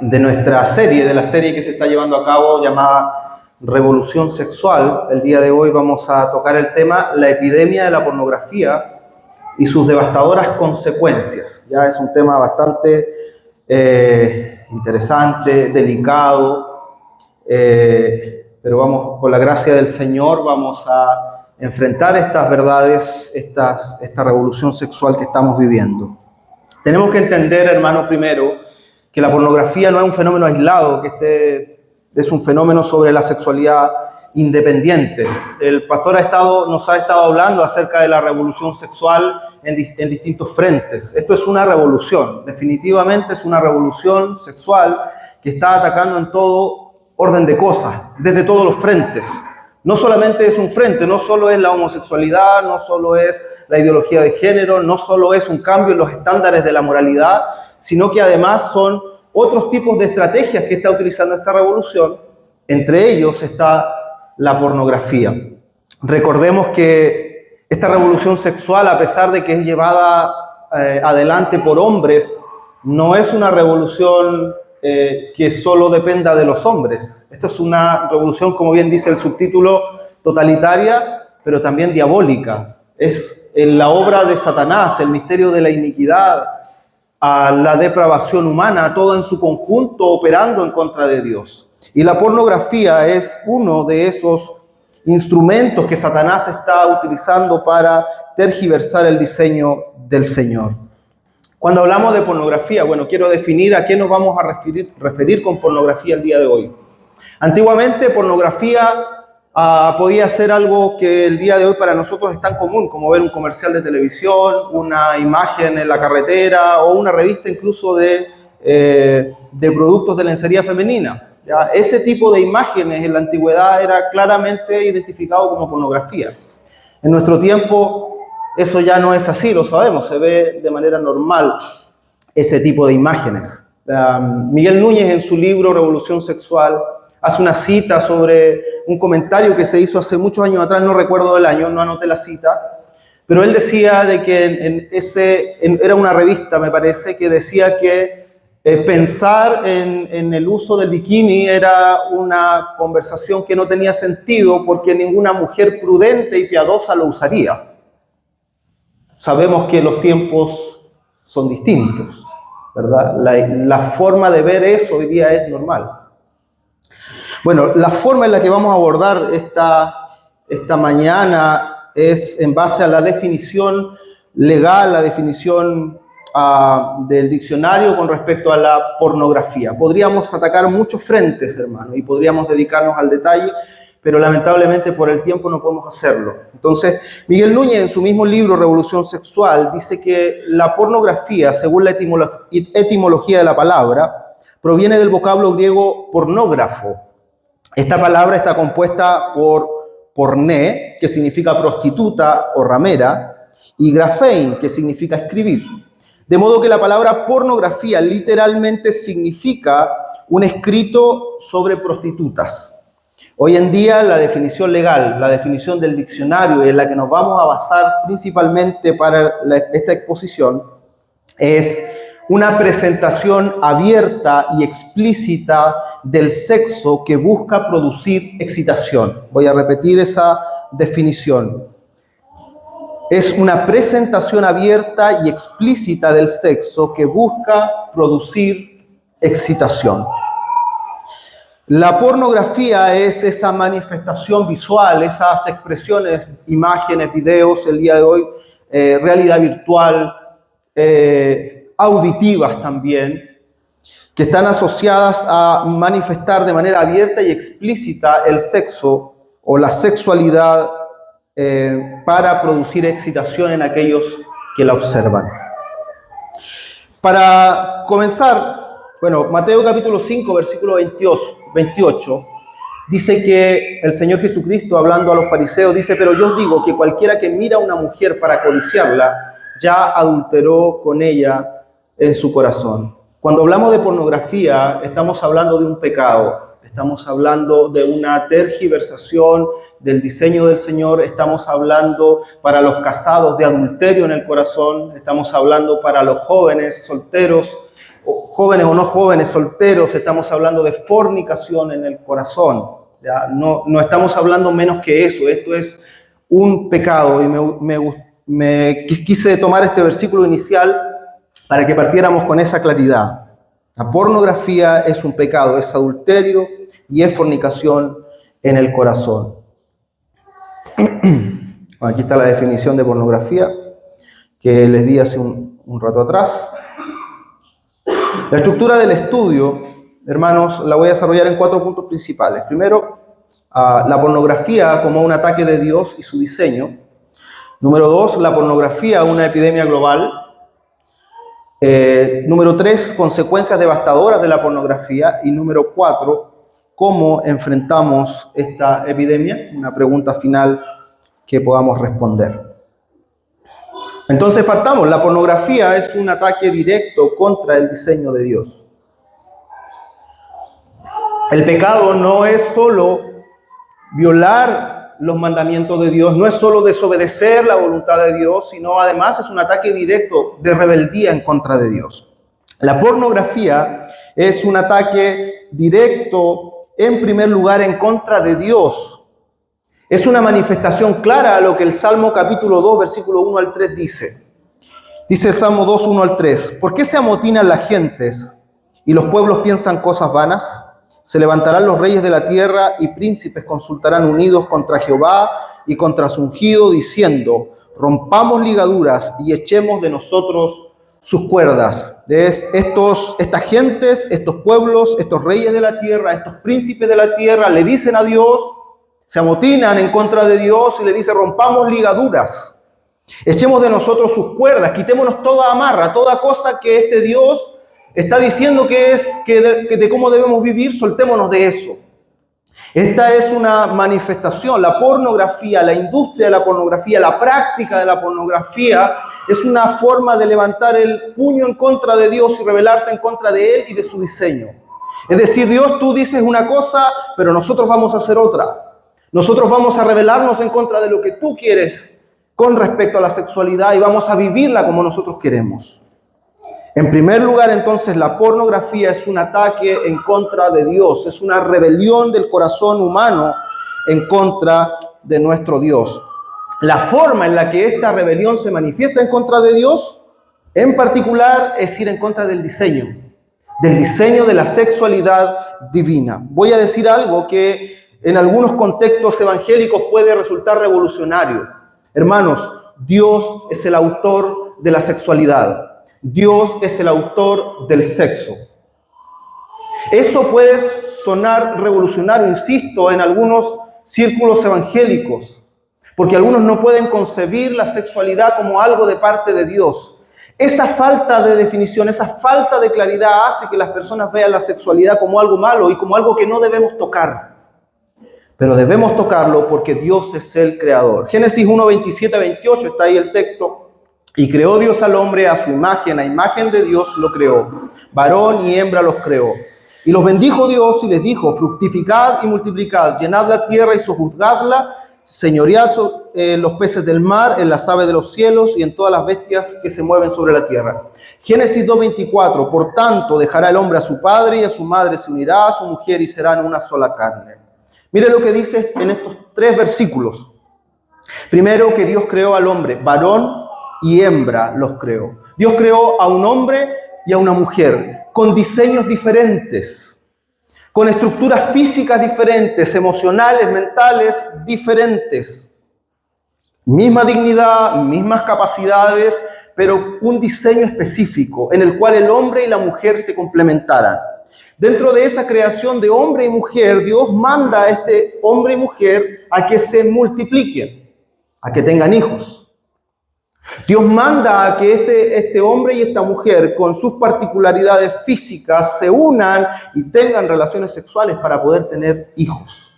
de la serie que se está llevando a cabo llamada Revolución Sexual. El día de hoy vamos a tocar el tema la epidemia de la pornografía y sus devastadoras consecuencias. Ya es un tema bastante interesante, delicado, pero vamos, con la gracia del Señor, vamos a enfrentar estas verdades, esta revolución sexual que estamos viviendo. Tenemos que entender, hermano, primero, que la pornografía no es un fenómeno aislado, es un fenómeno sobre la sexualidad independiente. El pastor nos ha estado hablando acerca de la revolución sexual en distintos frentes. Esto es una revolución, definitivamente es una revolución sexual que está atacando en todo orden de cosas, desde todos los frentes. No solamente es un frente, no solo es la homosexualidad, no solo es la ideología de género, no solo es un cambio en los estándares de la moralidad, sino que además son otros tipos de estrategias que está utilizando esta revolución. Entre ellos está la pornografía. Recordemos que esta revolución sexual, a pesar de que es llevada adelante por hombres, no es una revolución que solo dependa de los hombres. Esto es una revolución, como bien dice el subtítulo, totalitaria, pero también diabólica. Es la obra de Satanás, el misterio de la iniquidad, a la depravación humana, todo en su conjunto operando en contra de Dios. Y la pornografía es uno de esos instrumentos que Satanás está utilizando para tergiversar el diseño del Señor. Cuando hablamos de pornografía, bueno, quiero definir a qué nos vamos a referir con pornografía el día de hoy. Antiguamente, pornografía podía ser algo que el día de hoy para nosotros es tan común, como ver un comercial de televisión, una imagen en la carretera o una revista incluso de productos de lencería femenina. ¿Ya? Ese tipo de imágenes en la antigüedad era claramente identificado como pornografía. En nuestro tiempo eso ya no es así, lo sabemos, se ve de manera normal ese tipo de imágenes. Miguel Núñez, en su libro Revolución Sexual, hace una cita sobre un comentario que se hizo hace muchos años atrás, no recuerdo el año, no anoté la cita, pero él decía de que era una revista, me parece, que decía que pensar en el uso del bikini era una conversación que no tenía sentido porque ninguna mujer prudente y piadosa lo usaría. Sabemos que los tiempos son distintos, ¿verdad? La forma de ver eso hoy día es normal. Bueno, la forma en la que vamos a abordar esta mañana es en base a la definición legal, la definición del diccionario con respecto a la pornografía. Podríamos atacar muchos frentes, hermano, y podríamos dedicarnos al detalle, pero lamentablemente por el tiempo no podemos hacerlo. Entonces, Miguel Núñez en su mismo libro Revolución Sexual dice que la pornografía, según la etimología de la palabra, proviene del vocablo griego pornógrafo. Esta palabra está compuesta por porné, que significa prostituta o ramera, y grafein, que significa escribir. De modo que la palabra pornografía literalmente significa un escrito sobre prostitutas. Hoy en día la definición legal, la definición del diccionario en la que nos vamos a basar principalmente para esta exposición es una presentación abierta y explícita del sexo que busca producir excitación. Voy a repetir esa definición. Es una presentación abierta y explícita del sexo que busca producir excitación. La pornografía es esa manifestación visual, esas expresiones, imágenes, videos, el día de hoy, realidad virtual, auditivas también, que están asociadas a manifestar de manera abierta y explícita el sexo o la sexualidad para producir excitación en aquellos que la observan. Para comenzar, bueno, Mateo capítulo 5, versículo 28, dice que el Señor Jesucristo, hablando a los fariseos, dice: pero yo os digo que cualquiera que mira a una mujer para codiciarla, ya adulteró con ella en su corazón. Cuando hablamos de pornografía, estamos hablando de un pecado. Estamos hablando de una tergiversación del diseño del Señor. Estamos hablando para los casados de adulterio en el corazón. Estamos hablando para los jóvenes solteros, jóvenes o no jóvenes solteros. Estamos hablando de fornicación en el corazón. ¿Ya? No estamos hablando menos que eso. Esto es un pecado y me quise tomar este versículo inicial para que partiéramos con esa claridad. La pornografía es un pecado, es adulterio y es fornicación en el corazón. Aquí está la definición de pornografía que les di hace un rato atrás. La estructura del estudio, hermanos, la voy a desarrollar en 4 puntos principales. Primero, la pornografía como un ataque de Dios y su diseño. Número 2, la pornografía, una epidemia global. Número 3, consecuencias devastadoras de la pornografía. Y número 4, cómo enfrentamos esta epidemia. Una pregunta final que podamos responder. Entonces partamos. La pornografía es un ataque directo contra el diseño de Dios. El pecado no es solo violar los mandamientos de Dios, no es solo desobedecer la voluntad de Dios, sino además es un ataque directo de rebeldía en contra de Dios. La pornografía es un ataque directo, en primer lugar, en contra de Dios. Es una manifestación clara a lo que el Salmo capítulo 2, versículo 1 al 3 dice. Dice el Salmo 2, 1 al 3. ¿Por qué se amotinan las gentes y los pueblos piensan cosas vanas? Se levantarán los reyes de la tierra y príncipes consultarán unidos contra Jehová y contra su ungido, diciendo: rompamos ligaduras y echemos de nosotros sus cuerdas. Estas gentes, estos pueblos, estos reyes de la tierra, estos príncipes de la tierra le dicen a Dios, se amotinan en contra de Dios y le dicen: rompamos ligaduras, echemos de nosotros sus cuerdas, quitémonos toda amarra, toda cosa que este Dios está diciendo que de cómo debemos vivir, soltémonos de eso. Esta es una manifestación. La pornografía, la industria de la pornografía, la práctica de la pornografía es una forma de levantar el puño en contra de Dios y rebelarse en contra de Él y de su diseño. Es decir, Dios, tú dices una cosa, pero nosotros vamos a hacer otra. Nosotros vamos a rebelarnos en contra de lo que tú quieres con respecto a la sexualidad y vamos a vivirla como nosotros queremos. En primer lugar, entonces, la pornografía es un ataque en contra de Dios, es una rebelión del corazón humano en contra de nuestro Dios. La forma en la que esta rebelión se manifiesta en contra de Dios, en particular, es ir en contra del diseño de la sexualidad divina. Voy a decir algo que en algunos contextos evangélicos puede resultar revolucionario. Hermanos, Dios es el autor de la sexualidad. Dios es el autor del sexo. Eso puede sonar revolucionario, insisto, en algunos círculos evangélicos, porque algunos no pueden concebir la sexualidad como algo de parte de Dios. Esa falta de definición, esa falta de claridad hace que las personas vean la sexualidad como algo malo y como algo que no debemos tocar. Pero debemos tocarlo porque Dios es el creador. Génesis 1, 27, 28, está ahí el texto. Y creó Dios al hombre a su imagen, a imagen de Dios lo creó. Varón y hembra los creó. Y los bendijo Dios y les dijo: fructificad y multiplicad, llenad la tierra y sojuzgadla, señoread los peces del mar, en las aves de los cielos y en todas las bestias que se mueven sobre la tierra. Génesis 2:24, por tanto dejará el hombre a su padre y a su madre se unirá a su mujer y serán una sola carne. Mire lo que dice en estos 3 versículos. Primero, que Dios creó al hombre, varón y hembra los creó. Dios creó a un hombre y a una mujer con diseños diferentes, con estructuras físicas diferentes, emocionales, mentales diferentes. Misma dignidad, mismas capacidades, pero un diseño específico en el cual el hombre y la mujer se complementaran. Dentro de esa creación de hombre y mujer, Dios manda a este hombre y mujer a que se multipliquen, a que tengan hijos. Dios manda a que este hombre y esta mujer, con sus particularidades físicas, se unan y tengan relaciones sexuales para poder tener hijos.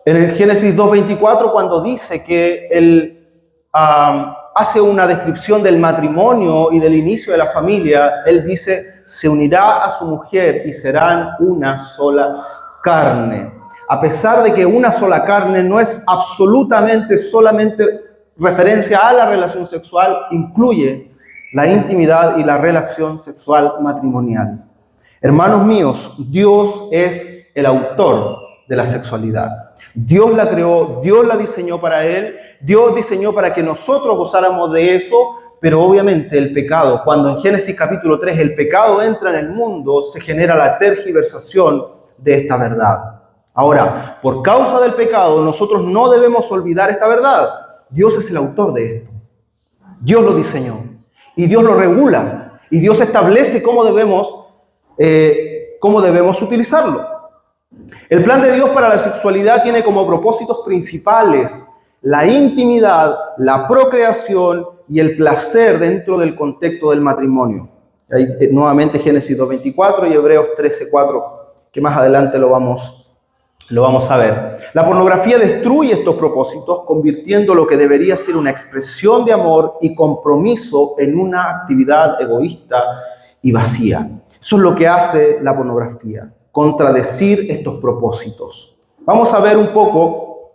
En el Génesis 2:24, cuando dice que él hace una descripción del matrimonio y del inicio de la familia, él dice: se unirá a su mujer y serán una sola carne. A pesar de que una sola carne no es absolutamente solamente referencia a la relación sexual, incluye la intimidad y la relación sexual matrimonial. Hermanos míos, Dios es el autor de la sexualidad. Dios la creó, Dios la diseñó para Él, Dios diseñó para que nosotros gozáramos de eso, pero obviamente el pecado, cuando en Génesis capítulo 3 el pecado entra en el mundo, se genera la tergiversación de esta verdad. Ahora, por causa del pecado, nosotros no debemos olvidar esta verdad. Dios es el autor de esto. Dios lo diseñó y Dios lo regula y Dios establece cómo debemos utilizarlo. El plan de Dios para la sexualidad tiene como propósitos principales la intimidad, la procreación y el placer dentro del contexto del matrimonio. Ahí, nuevamente Génesis 2:24 y Hebreos 13:4, que más adelante lo vamos a ver. La pornografía destruye estos propósitos, convirtiendo lo que debería ser una expresión de amor y compromiso en una actividad egoísta y vacía. Eso es lo que hace la pornografía, contradecir estos propósitos. Vamos a ver un poco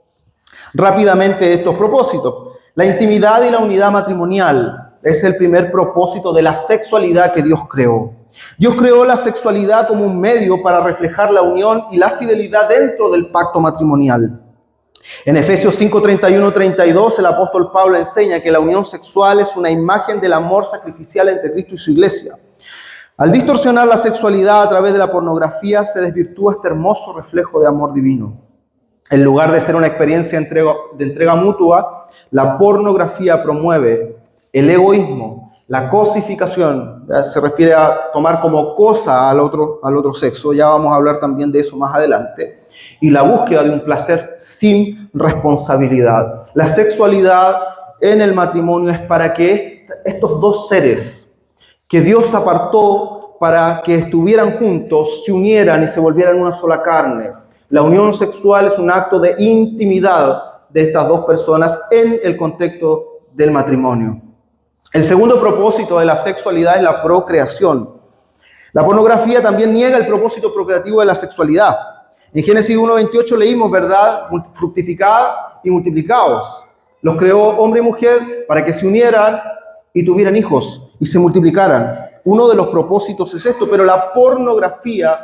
rápidamente estos propósitos. La intimidad y la unidad matrimonial es el primer propósito de la sexualidad que Dios creó. Dios creó la sexualidad como un medio para reflejar la unión y la fidelidad dentro del pacto matrimonial. En Efesios 5:31-32, el apóstol Pablo enseña que la unión sexual es una imagen del amor sacrificial entre Cristo y su iglesia. Al distorsionar la sexualidad a través de la pornografía, se desvirtúa este hermoso reflejo de amor divino. En lugar de ser una experiencia de entrega mutua, la pornografía promueve el egoísmo, la cosificación, se refiere a tomar como cosa al otro sexo, ya vamos a hablar también de eso más adelante, y la búsqueda de un placer sin responsabilidad. La sexualidad en el matrimonio es para que estos dos seres que Dios apartó para que estuvieran juntos, se unieran y se volvieran una sola carne. La unión sexual es un acto de intimidad de estas dos personas en el contexto del matrimonio. El segundo propósito de la sexualidad es la procreación. La pornografía también niega el propósito procreativo de la sexualidad. En Génesis 1:28 leímos, ¿verdad? Fructificad y multiplicaos. Los creó hombre y mujer para que se unieran y tuvieran hijos y se multiplicaran. Uno de los propósitos es esto, pero la pornografía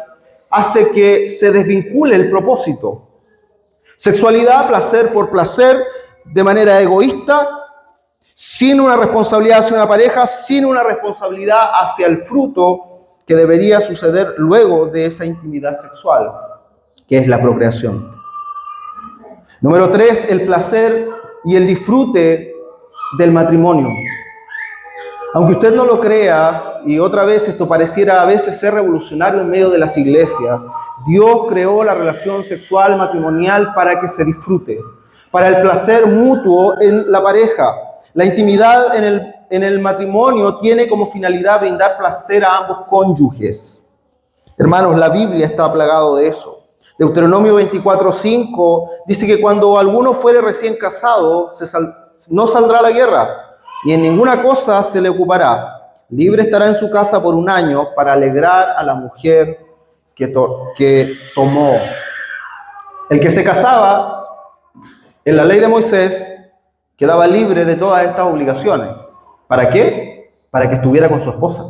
hace que se desvincule el propósito. Sexualidad, placer por placer, de manera egoísta, sin una responsabilidad hacia una pareja, sin una responsabilidad hacia el fruto que debería suceder luego de esa intimidad sexual, que es la procreación. Número 3, el placer y el disfrute del matrimonio. Aunque usted no lo crea, y otra vez esto pareciera a veces ser revolucionario en medio de las iglesias, Dios creó la relación sexual matrimonial para que se disfrute, para el placer mutuo en la pareja. La intimidad en el matrimonio tiene como finalidad brindar placer a ambos cónyuges. Hermanos, la Biblia está plagado de eso. Deuteronomio 24:5 dice que cuando alguno fuere recién casado, no saldrá a la guerra, y en ninguna cosa se le ocupará. Libre estará en su casa por 1 año para alegrar a la mujer que tomó. El que se casaba en la ley de Moisés quedaba libre de todas estas obligaciones. ¿Para qué? Para que estuviera con su esposa.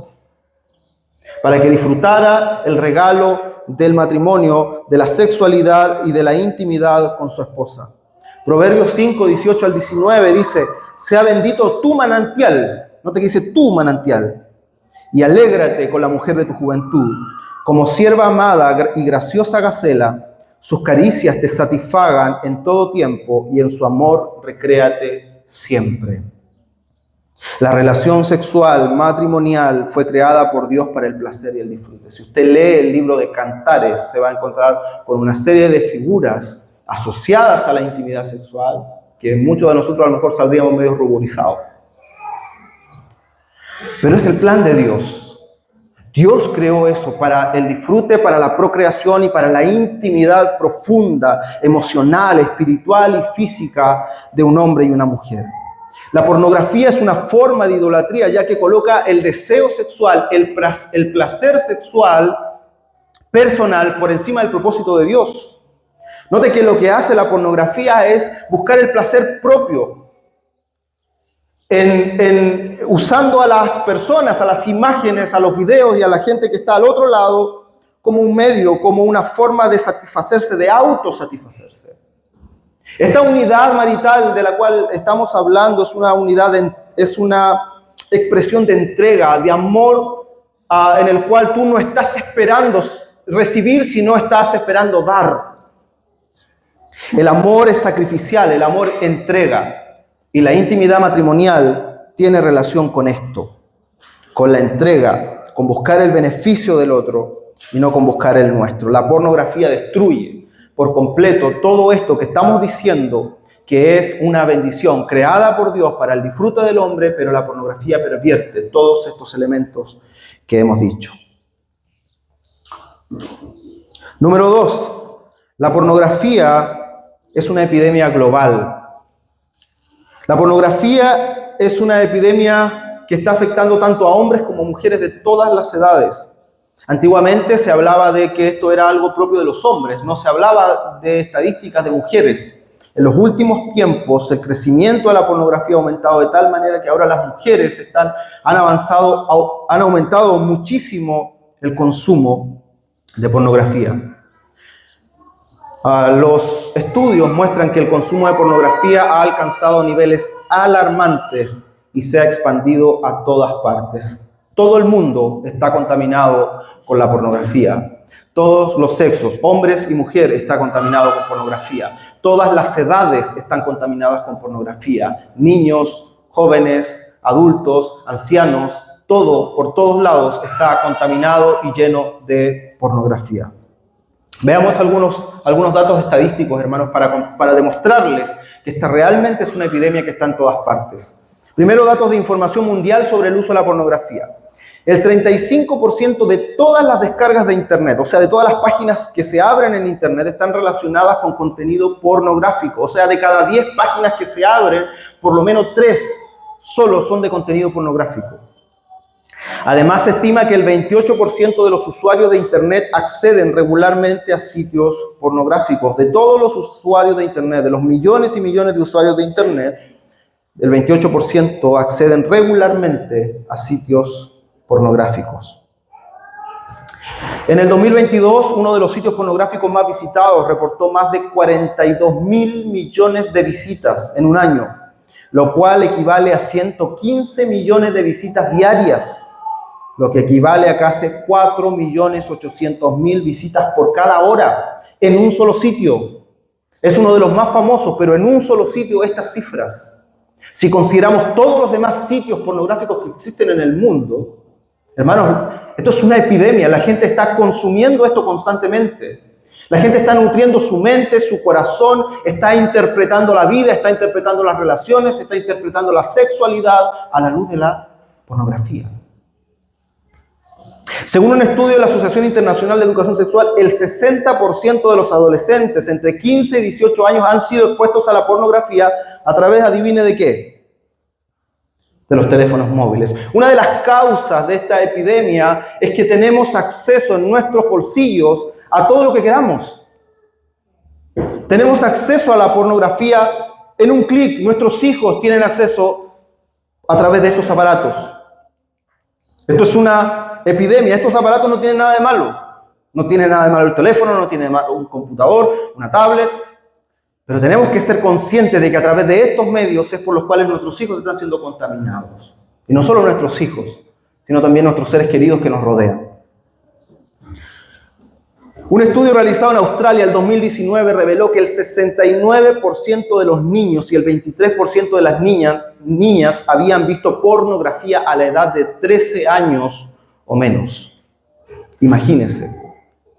Para que disfrutara el regalo del matrimonio, de la sexualidad y de la intimidad con su esposa. Proverbios 5:18-19 dice: sea bendito tu manantial, no te dice tu manantial, y alégrate con la mujer de tu juventud, como sierva amada y graciosa gacela, sus caricias te satisfagan en todo tiempo y en su amor recréate siempre. La relación sexual matrimonial fue creada por Dios para el placer y el disfrute. Si usted lee el libro de Cantares, se va a encontrar con una serie de figuras asociadas a la intimidad sexual, que muchos de nosotros a lo mejor saldríamos medio ruborizados. Pero es el plan de Dios. Dios creó eso para el disfrute, para la procreación y para la intimidad profunda, emocional, espiritual y física de un hombre y una mujer. La pornografía es una forma de idolatría, ya que coloca el deseo sexual, el placer sexual personal por encima del propósito de Dios. Note que lo que hace la pornografía es buscar el placer propio, usando a las personas, a las imágenes, a los videos y a la gente que está al otro lado como un medio, como una forma de satisfacerse, de autosatisfacerse. Esta unidad marital de la cual estamos hablando es una expresión de entrega, de amor, en el cual tú no estás esperando recibir, sino estás esperando dar. El amor es sacrificial, el amor entrega. Y la intimidad matrimonial tiene relación con esto, con la entrega, con buscar el beneficio del otro y no con buscar el nuestro. La pornografía destruye por completo todo esto que estamos diciendo que es una bendición creada por Dios para el disfrute del hombre, pero la pornografía pervierte todos estos elementos que hemos dicho. Número 2, la pornografía es una epidemia global. La pornografía es una epidemia que está afectando tanto a hombres como a mujeres de todas las edades. Antiguamente se hablaba de que esto era algo propio de los hombres, no se hablaba de estadísticas de mujeres. En los últimos tiempos el crecimiento de la pornografía ha aumentado de tal manera que ahora las mujeres han aumentado muchísimo el consumo de pornografía. Los estudios muestran que el consumo de pornografía ha alcanzado niveles alarmantes y se ha expandido a todas partes. Todo el mundo está contaminado con la pornografía. Todos los sexos, hombres y mujeres, están contaminados con pornografía. Todas las edades están contaminadas con pornografía. Niños, jóvenes, adultos, ancianos, todo, por todos lados, está contaminado y lleno de pornografía. Veamos algunos datos estadísticos, hermanos, para demostrarles que esta realmente es una epidemia que está en todas partes. Primero, datos de información mundial sobre el uso de la pornografía. El 35% de todas las descargas de Internet, o sea, de todas las páginas que se abren en Internet, están relacionadas con contenido pornográfico. O sea, de cada 10 páginas que se abren, por lo menos 3 solo son de contenido pornográfico. Además, se estima que el 28% de los usuarios de Internet acceden regularmente a sitios pornográficos. De todos los usuarios de Internet, de los millones y millones de usuarios de Internet, el 28% acceden regularmente a sitios pornográficos. En el 2022, uno de los sitios pornográficos más visitados reportó más de 42.000 millones de visitas en un año, lo cual equivale a 115 millones de visitas diarias, lo que equivale a casi 4.800.000 visitas por cada hora en un solo sitio. Es uno de los más famosos, pero en un solo sitio estas cifras. Si consideramos todos los demás sitios pornográficos que existen en el mundo, hermanos, esto es una epidemia. La gente está consumiendo esto constantemente. La gente está nutriendo su mente, su corazón, está interpretando la vida, está interpretando las relaciones, está interpretando la sexualidad a la luz de la pornografía. Según un estudio de la Asociación Internacional de Educación Sexual, el 60% de los adolescentes entre 15 y 18 años han sido expuestos a la pornografía a través, adivine de qué, de los teléfonos móviles. Una de las causas de esta epidemia es que tenemos acceso en nuestros bolsillos a todo lo que queramos. Tenemos acceso a la pornografía en un clic. Nuestros hijos tienen acceso a través de estos aparatos. Esto es una epidemia. Estos aparatos no tienen nada de malo. No tiene nada de malo el teléfono, no tiene de malo un computador, una tablet. Pero tenemos que ser conscientes de que a través de estos medios es por los cuales nuestros hijos están siendo contaminados. Y no solo nuestros hijos, sino también nuestros seres queridos que nos rodean. Un estudio realizado en Australia el 2019 reveló que el 69% de los niños y el 23% de las niñas habían visto pornografía a la edad de 13 años o menos. Imagínense,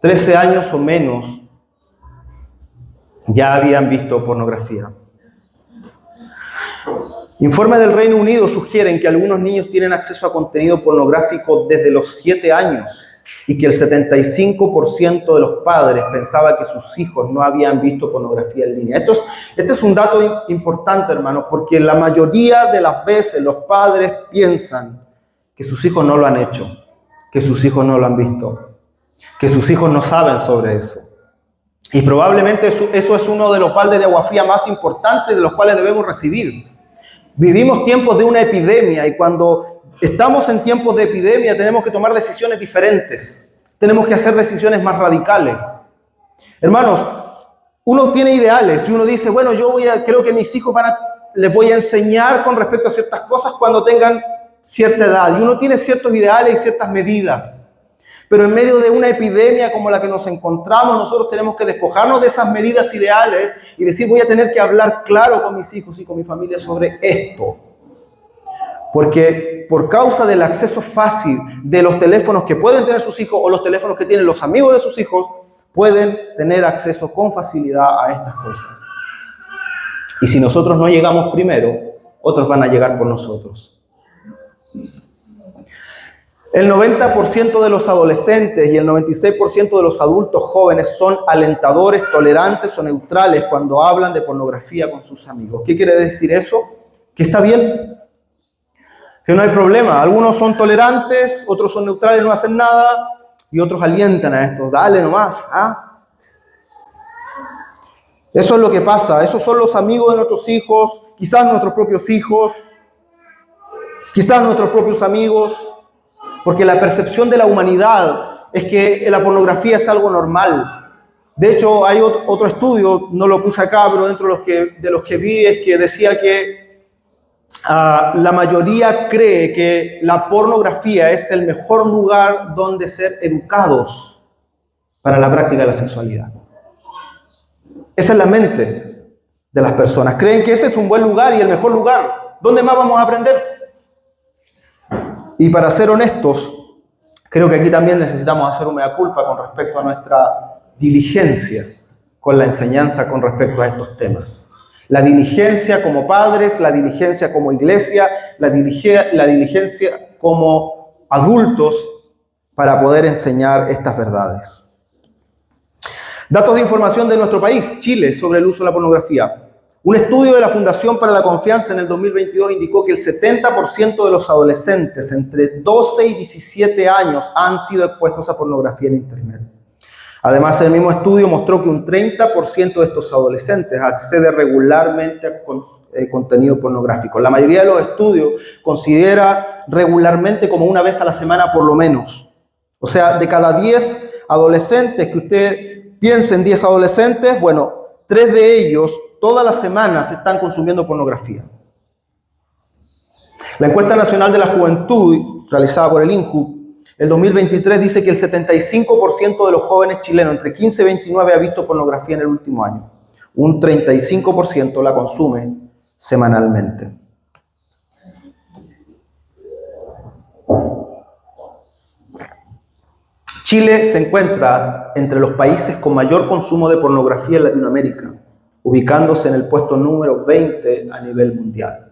13 años o menos ya habían visto pornografía. Informes del Reino Unido sugieren que algunos niños tienen acceso a contenido pornográfico desde los 7 años. y que el 75% de los padres pensaba que sus hijos no habían visto pornografía en línea. Este es un dato importante, hermanos, porque la mayoría de las veces los padres piensan que sus hijos no lo han hecho, que sus hijos no lo han visto, que sus hijos no saben sobre eso. Y probablemente eso es uno de los baldes de agua fría más importantes de los cuales debemos recibir. Vivimos tiempos de una epidemia y cuando estamos en tiempos de epidemia tenemos que tomar decisiones diferentes. Tenemos que hacer decisiones más radicales. Hermanos, uno tiene ideales y uno dice, bueno, creo que mis hijos les voy a enseñar con respecto a ciertas cosas cuando tengan cierta edad. Y uno tiene ciertos ideales y ciertas medidas. Pero en medio de una epidemia como la que nos encontramos, nosotros tenemos que despojarnos de esas medidas ideales y decir, voy a tener que hablar claro con mis hijos y con mi familia sobre esto. Porque por causa del acceso fácil de los teléfonos que pueden tener sus hijos o los teléfonos que tienen los amigos de sus hijos, pueden tener acceso con facilidad a estas cosas. Y si nosotros no llegamos primero, otros van a llegar por nosotros. El 90% de los adolescentes y el 96% de los adultos jóvenes son alentadores, tolerantes o neutrales cuando hablan de pornografía con sus amigos. ¿Qué quiere decir eso? Que está bien, que no hay problema. Algunos son tolerantes, otros son neutrales, no hacen nada, y otros alientan a estos. Dale nomás, ¿ah? Eso es lo que pasa. Esos son los amigos de nuestros hijos, quizás nuestros propios hijos, quizás nuestros propios amigos. Porque la percepción de la humanidad es que la pornografía es algo normal. De hecho, hay otro estudio, no lo puse acá, pero dentro de los que vi es que decía que la mayoría cree que la pornografía es el mejor lugar donde ser educados para la práctica de la sexualidad. Esa es la mente de las personas. Creen que ese es un buen lugar y el mejor lugar. ¿Dónde más vamos a aprender? Y para ser honestos, creo que aquí también necesitamos hacer un mea culpa con respecto a nuestra diligencia con la enseñanza con respecto a estos temas. La diligencia como padres, la diligencia como iglesia, la diligencia como adultos para poder enseñar estas verdades. Datos de información de nuestro país, Chile, sobre el uso de la pornografía. Un estudio de la Fundación para la Confianza en el 2022 indicó que el 70% de los adolescentes entre 12 y 17 años han sido expuestos a pornografía en Internet. Además, el mismo estudio mostró que un 30% de estos adolescentes accede regularmente a contenido pornográfico. La mayoría de los estudios considera regularmente como una vez a la semana por lo menos. O sea, de cada 10 adolescentes que usted piense en 10 adolescentes, bueno, 3 de ellos todas las semanas están consumiendo pornografía. La encuesta nacional de la juventud, realizada por el INJU, el 2023 dice que el 75% de los jóvenes chilenos entre 15 y 29 ha visto pornografía en el último año. Un 35% la consume semanalmente. Chile se encuentra entre los países con mayor consumo de pornografía en Latinoamérica, ubicándose en el puesto número 20 a nivel mundial.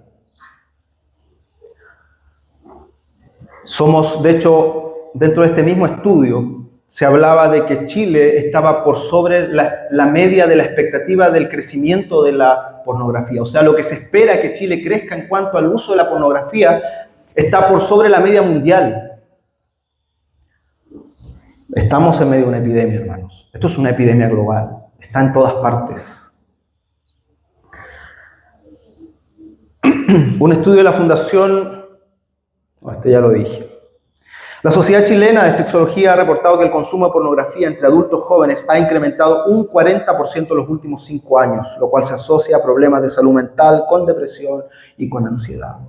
De hecho, dentro de este mismo estudio, se hablaba de que Chile estaba por sobre la media de la expectativa del crecimiento de la pornografía. O sea, lo que se espera que Chile crezca en cuanto al uso de la pornografía está por sobre la media mundial. Estamos en medio de una epidemia, hermanos. Esto es una epidemia global. Está en todas partes. Un estudio de la Fundación, ya lo dije. La Sociedad Chilena de Sexología ha reportado que el consumo de pornografía entre adultos jóvenes ha incrementado un 40% en los últimos 5 años, lo cual se asocia a problemas de salud mental, con depresión y con ansiedad.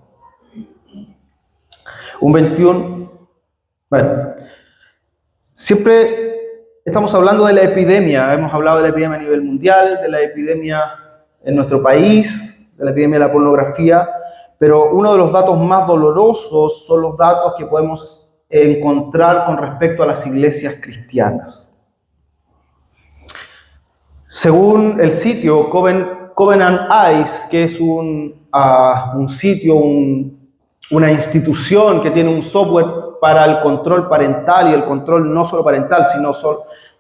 Siempre estamos hablando de la epidemia, hemos hablado de la epidemia a nivel mundial, de la epidemia en nuestro país, de la epidemia de la pornografía, pero uno de los datos más dolorosos son los datos que podemos encontrar con respecto a las iglesias cristianas. Según el sitio Covenant Eyes, que es un sitio, una institución que tiene un software para el control parental, y el control no solo parental, sino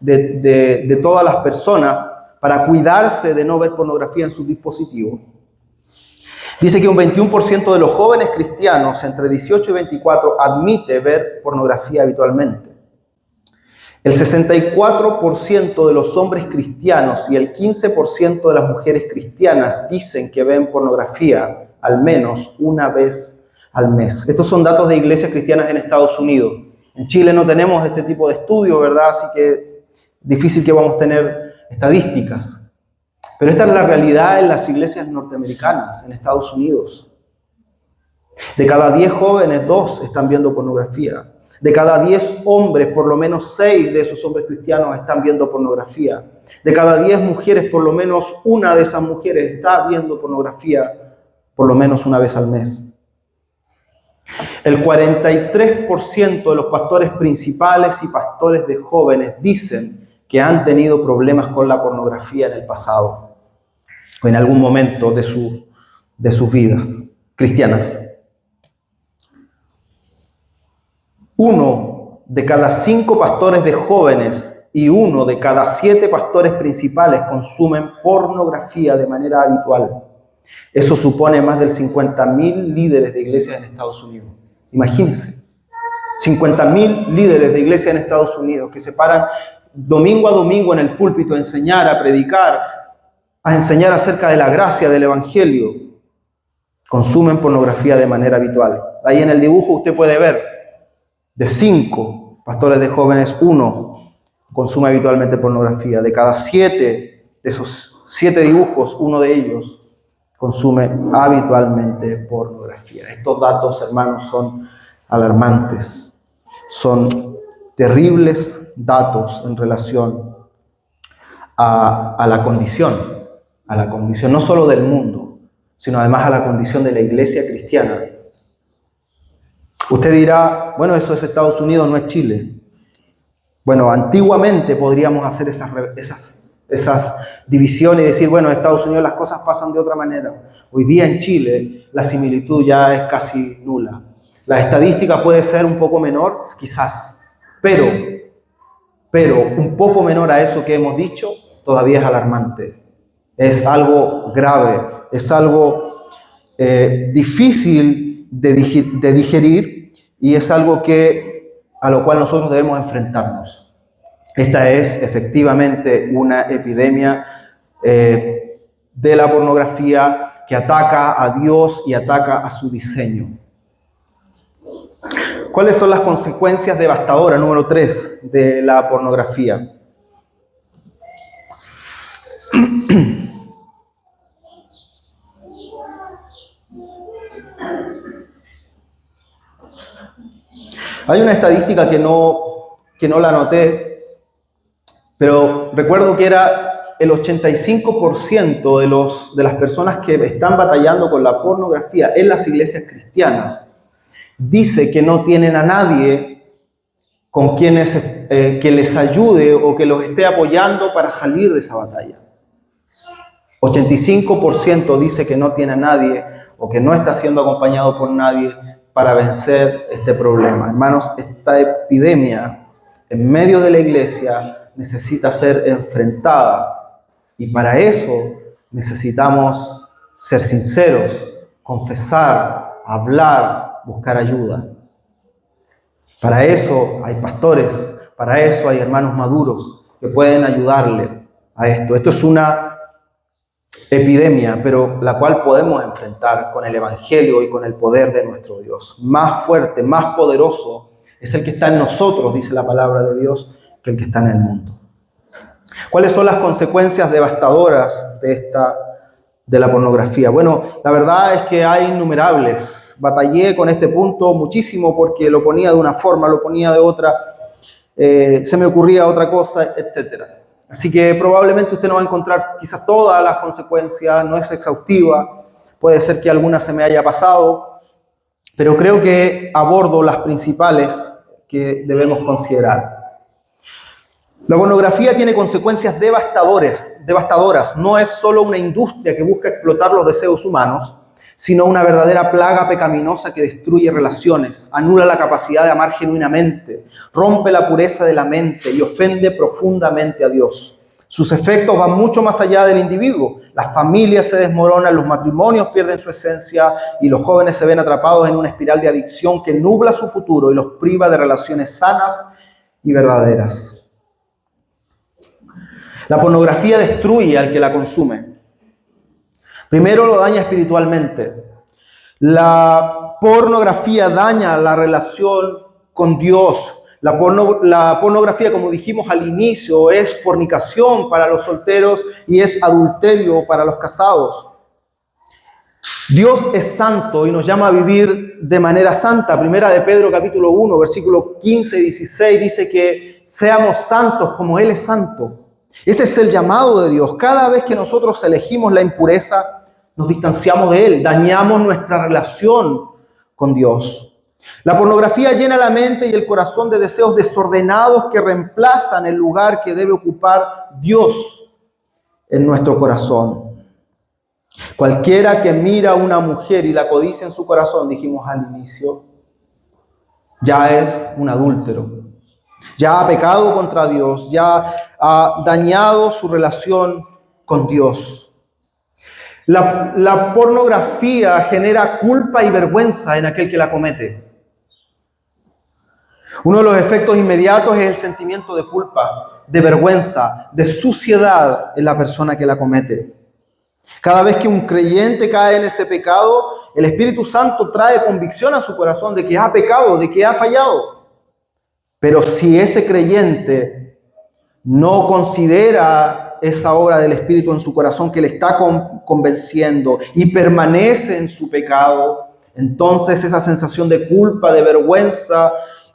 de todas las personas, para cuidarse de no ver pornografía en sus dispositivos. Dice que un 21% de los jóvenes cristianos entre 18 y 24 admite ver pornografía habitualmente. El 64% de los hombres cristianos y el 15% de las mujeres cristianas dicen que ven pornografía al menos una vez al mes. Estos son datos de iglesias cristianas en Estados Unidos. En Chile no tenemos este tipo de estudio, ¿verdad? Así que difícil que vamos a tener estadísticas. Pero esta es la realidad en las iglesias norteamericanas, en Estados Unidos. De cada 10 jóvenes, 2 están viendo pornografía. De cada 10 hombres, por lo menos 6 de esos hombres cristianos están viendo pornografía. De cada 10 mujeres, por lo menos una de esas mujeres está viendo pornografía por lo menos una vez al mes. El 43% de los pastores principales y pastores de jóvenes dicen que han tenido problemas con la pornografía en el pasado o en algún momento de sus vidas cristianas. 1 de cada 5 pastores de jóvenes y 1 de cada 7 pastores principales consumen pornografía de manera habitual. Eso supone más del 50.000 líderes de iglesias en Estados Unidos. Imagínense, 50.000 líderes de iglesias en Estados Unidos que se paran domingo a domingo en el púlpito a enseñar, a predicar, a enseñar acerca de la gracia del evangelio, consumen pornografía de manera habitual. Ahí en el dibujo usted puede ver, de 5 pastores de jóvenes, 1 consume habitualmente pornografía. De cada 7 de esos 7 dibujos, 1 de ellos consume habitualmente pornografía. Estos datos, hermanos, son alarmantes. Son terribles datos en relación a la condición no solo del mundo, sino además a la condición de la iglesia cristiana. Usted dirá, bueno, eso es Estados Unidos, no es Chile. Bueno, antiguamente podríamos hacer esas divisiones y decir, bueno, en Estados Unidos las cosas pasan de otra manera. Hoy día en Chile la similitud ya es casi nula. La estadística puede ser un poco menor, quizás, pero un poco menor a eso que hemos dicho, todavía es alarmante. Es algo grave, es algo difícil de digerir y es algo a lo cual nosotros debemos enfrentarnos. Esta es efectivamente una epidemia de la pornografía que ataca a Dios y ataca a su diseño. ¿Cuáles son las consecuencias devastadoras, número 3, de la pornografía? Hay una estadística que no la anoté, pero recuerdo que era el 85% de las personas que están batallando con la pornografía en las iglesias cristianas dice que no tienen a nadie con que les ayude o que los esté apoyando para salir de esa batalla. 85% dice que no tiene a nadie o que no está siendo acompañado por nadie para vencer este problema. Hermanos, esta epidemia en medio de la iglesia necesita ser enfrentada y para eso necesitamos ser sinceros, confesar, hablar, buscar ayuda. Para eso hay pastores, para eso hay hermanos maduros que pueden ayudarle a esto. Esto es una epidemia, pero la cual podemos enfrentar con el Evangelio y con el poder de nuestro Dios. Más fuerte, más poderoso es el que está en nosotros, dice la palabra de Dios, que el que está en el mundo. ¿Cuáles son las consecuencias devastadoras de la pornografía? Bueno, la verdad es que hay innumerables. Batallé con este punto muchísimo porque lo ponía de una forma, lo ponía de otra, se me ocurría otra cosa, etcétera. Así que probablemente usted no va a encontrar quizás todas las consecuencias, no es exhaustiva, puede ser que alguna se me haya pasado, pero creo que abordo las principales que debemos considerar. La pornografía tiene consecuencias devastadoras, no es solo una industria que busca explotar los deseos humanos, sino una verdadera plaga pecaminosa que destruye relaciones, anula la capacidad de amar genuinamente, rompe la pureza de la mente y ofende profundamente a Dios. Sus efectos van mucho más allá del individuo. Las familias se desmoronan, los matrimonios pierden su esencia y los jóvenes se ven atrapados en una espiral de adicción que nubla su futuro y los priva de relaciones sanas y verdaderas. La pornografía destruye al que la consume. Primero lo daña espiritualmente. La pornografía daña la relación con Dios. La pornografía, como dijimos al inicio, es fornicación para los solteros y es adulterio para los casados. Dios es santo y nos llama a vivir de manera santa. Primera de Pedro capítulo 1, versículos 15 y 16 dice que seamos santos como Él es santo. Ese es el llamado de Dios. Cada vez que nosotros elegimos la impureza, nos distanciamos de Él, dañamos nuestra relación con Dios. La pornografía llena la mente y el corazón de deseos desordenados que reemplazan el lugar que debe ocupar Dios en nuestro corazón. Cualquiera que mira a una mujer y la codicia en su corazón, dijimos al inicio, ya es un adúltero. Ya ha pecado contra Dios, ya ha dañado su relación con Dios. La pornografía genera culpa y vergüenza en aquel que la comete. Uno de los efectos inmediatos es el sentimiento de culpa, de vergüenza, de suciedad en la persona que la comete. Cada vez que un creyente cae en ese pecado, el Espíritu Santo trae convicción a su corazón de que ha pecado, de que ha fallado. Pero si ese creyente no considera esa obra del Espíritu en su corazón que le está convenciendo y permanece en su pecado, entonces esa sensación de culpa, de vergüenza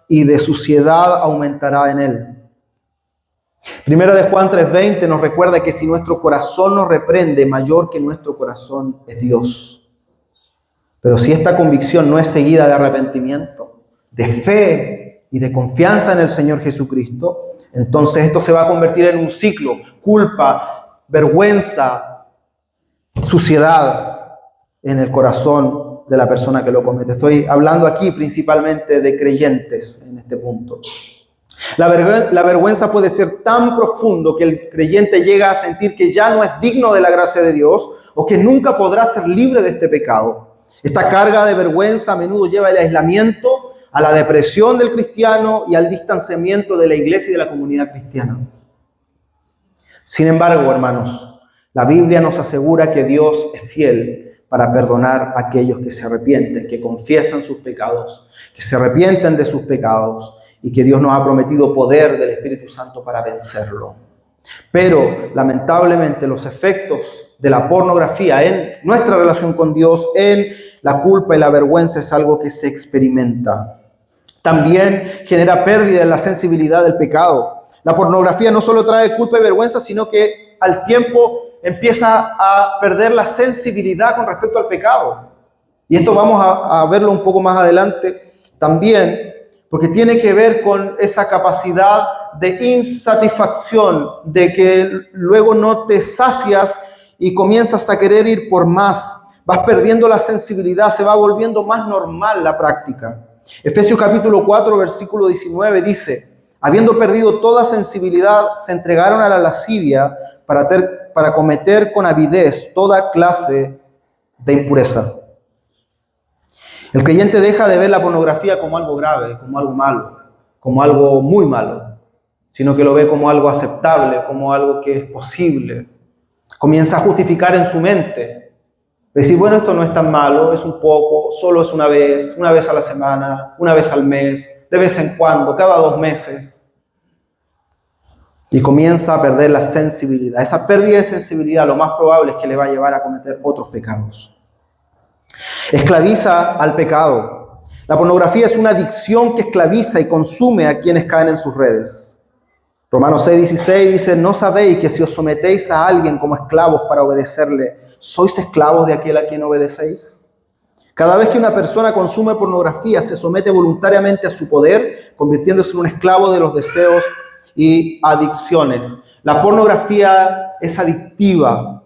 y de suciedad aumentará en él. Primera de Juan 3:20 nos recuerda que si nuestro corazón nos reprende, mayor que nuestro corazón es Dios. Pero si esta convicción no es seguida de arrepentimiento, de fe y de confianza en el Señor Jesucristo, entonces esto se va a convertir en un ciclo: culpa, vergüenza, suciedad en el corazón de la persona que lo comete. Estoy hablando aquí principalmente de creyentes en este punto. La vergüenza puede ser tan profundo que el creyente llega a sentir que ya no es digno de la gracia de Dios o que nunca podrá ser libre de este pecado. Esta carga de vergüenza a menudo lleva al aislamiento, a la depresión del cristiano y al distanciamiento de la iglesia y de la comunidad cristiana. Sin embargo, hermanos, la Biblia nos asegura que Dios es fiel para perdonar a aquellos que se arrepienten, que confiesan sus pecados, que se arrepienten de sus pecados y que Dios nos ha prometido poder del Espíritu Santo para vencerlo. Pero, lamentablemente, los efectos de la pornografía en nuestra relación con Dios, en la culpa y la vergüenza, es algo que se experimenta. También genera pérdida en la sensibilidad del pecado. La pornografía no solo trae culpa y vergüenza, sino que al tiempo empieza a perder la sensibilidad con respecto al pecado. Y esto vamos a verlo un poco más adelante también, porque tiene que ver con esa capacidad de insatisfacción, de que luego no te sacias y comienzas a querer ir por más. Vas perdiendo la sensibilidad, se va volviendo más normal la práctica. Efesios capítulo 4, versículo 19 dice: habiendo perdido toda sensibilidad, se entregaron a la lascivia para cometer con avidez toda clase de impureza. El creyente deja de ver la pornografía como algo grave, como algo malo, como algo muy malo, sino que lo ve como algo aceptable, como algo que es posible. Comienza a justificar en su mente. Decir, bueno, esto no es tan malo, es un poco, solo es una vez a la semana, una vez al mes, de vez en cuando, cada 2 meses. Y comienza a perder la sensibilidad. Esa pérdida de sensibilidad lo más probable es que le va a llevar a cometer otros pecados. Esclaviza al pecado. La pornografía es una adicción que esclaviza y consume a quienes caen en sus redes. Romanos 6:16 dice: ¿no sabéis que si os sometéis a alguien como esclavos para obedecerle, sois esclavos de aquel a quien obedecéis? Cada vez que una persona consume pornografía, se somete voluntariamente a su poder, convirtiéndose en un esclavo de los deseos y adicciones. La pornografía es adictiva.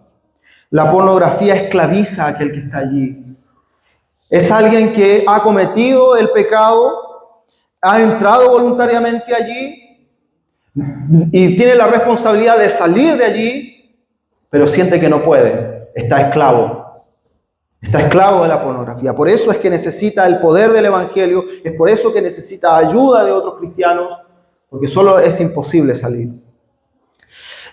La pornografía esclaviza a aquel que está allí. Es alguien que ha cometido el pecado, ha entrado voluntariamente allí y tiene la responsabilidad de salir de allí, pero siente que no puede. Está esclavo de la pornografía. Por eso es que necesita el poder del evangelio, es por eso que necesita ayuda de otros cristianos, porque solo es imposible salir.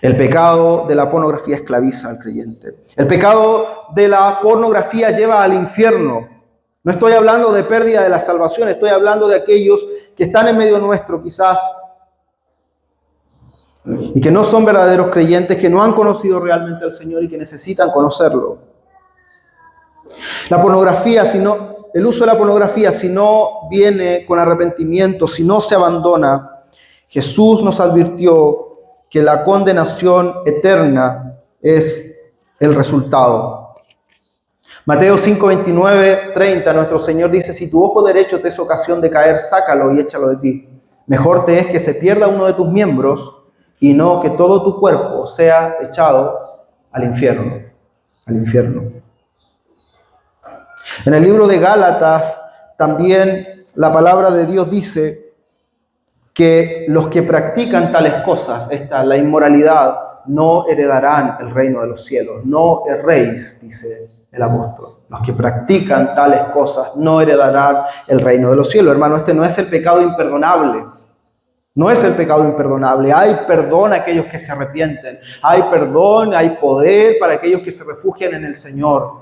El pecado de la pornografía esclaviza al creyente. El pecado de la pornografía lleva al infierno. No estoy hablando de pérdida de la salvación, estoy hablando de aquellos que están en medio nuestro quizás y que no son verdaderos creyentes, que no han conocido realmente al Señor y que necesitan conocerlo. La pornografía, el uso de la pornografía, si no viene con arrepentimiento, si no se abandona, Jesús nos advirtió que la condenación eterna es el resultado. Mateo 5, 29, 30, nuestro Señor dice: si tu ojo derecho te es ocasión de caer, sácalo y échalo de ti. Mejor te es que se pierda uno de tus miembros y no que todo tu cuerpo sea echado al infierno. Al infierno. En el libro de Gálatas también la palabra de Dios dice que los que practican tales cosas, la inmoralidad, no heredarán el reino de los cielos. No erréis, dice el apóstol. Los que practican tales cosas no heredarán el reino de los cielos. Hermano, este no es el pecado imperdonable. No es el pecado imperdonable. Hay perdón a aquellos que se arrepienten. Hay perdón, hay poder para aquellos que se refugian en el Señor.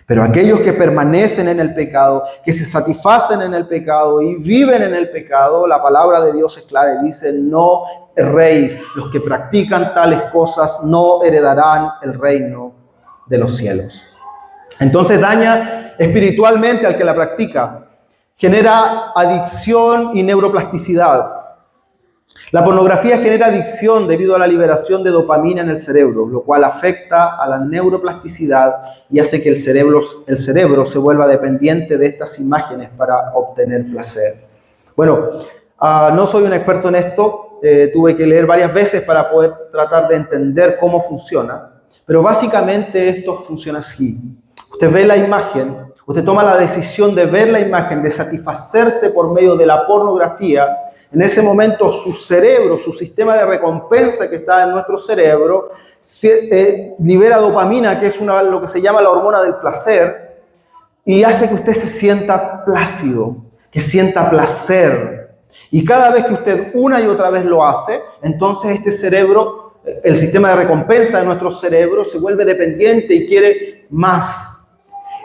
Pero aquellos que permanecen en el pecado, que se satisfacen en el pecado y viven en el pecado, la palabra de Dios es clara y dice: no erréis, los que practican tales cosas no heredarán el reino de los cielos. Entonces daña espiritualmente al que la practica, genera adicción y neuroplasticidad. La pornografía genera adicción debido a la liberación de dopamina en el cerebro, lo cual afecta a la neuroplasticidad y hace que el cerebro se vuelva dependiente de estas imágenes para obtener placer. Bueno, no soy un experto en esto, tuve que leer varias veces para poder tratar de entender cómo funciona, pero básicamente esto funciona así. Usted ve la imagen, usted toma la decisión de ver la imagen, de satisfacerse por medio de la pornografía. En ese momento su cerebro, su sistema de recompensa que está en nuestro cerebro, libera dopamina, que es lo que se llama la hormona del placer, y hace que usted se sienta plácido, que sienta placer. Y cada vez que usted una y otra vez lo hace, entonces este cerebro, el sistema de recompensa de nuestro cerebro, se vuelve dependiente y quiere más.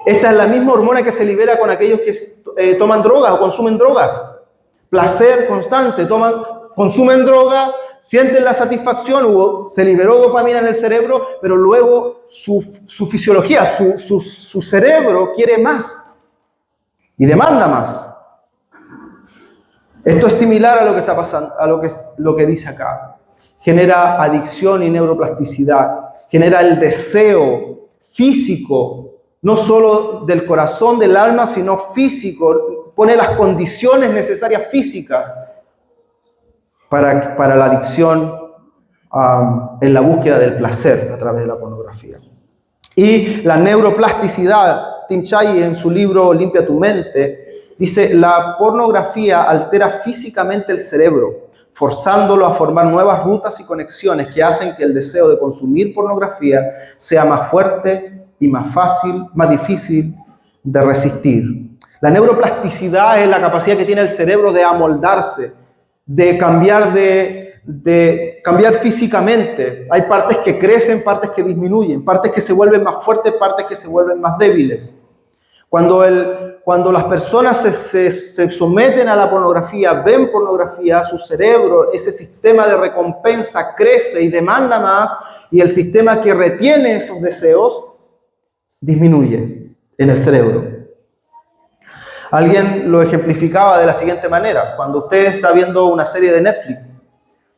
Esta es la misma hormona que se libera con aquellos que toman drogas o consumen drogas. Placer constante, consumen droga, sienten la satisfacción, se liberó dopamina en el cerebro, pero luego su fisiología, su cerebro quiere más y demanda más. Esto es similar a lo que está pasando, a lo que dice acá. Genera adicción y neuroplasticidad, genera el deseo físico, no solo del corazón, del alma, sino físico. Pone las condiciones necesarias físicas para la adicción en la búsqueda del placer a través de la pornografía. Y la neuroplasticidad, Tim Chay en su libro Limpia tu mente, dice: la pornografía altera físicamente el cerebro, forzándolo a formar nuevas rutas y conexiones que hacen que el deseo de consumir pornografía sea más fuerte y más fácil, más difícil de resistir. La neuroplasticidad es la capacidad que tiene el cerebro de amoldarse, de cambiar físicamente. Hay partes que crecen, partes que disminuyen, partes que se vuelven más fuertes, partes que se vuelven más débiles. Cuando las personas se someten a la pornografía, ven pornografía, su cerebro, ese sistema de recompensa crece y demanda más, y el sistema que retiene esos deseos disminuye en el cerebro. Alguien lo ejemplificaba de la siguiente manera: cuando usted está viendo una serie de Netflix,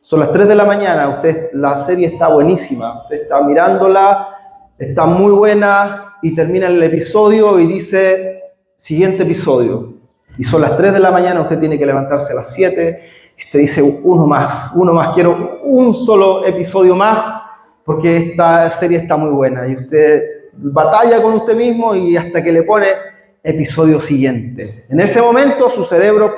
son las 3 de la mañana, la serie está buenísima, usted está mirándola, está muy buena y termina el episodio y dice: siguiente episodio. Y son las 3 de la mañana, usted tiene que levantarse a las 7 y usted dice: uno más, quiero un solo episodio más porque esta serie está muy buena. Y usted batalla con usted mismo y hasta que le pone episodio siguiente. En ese momento su cerebro,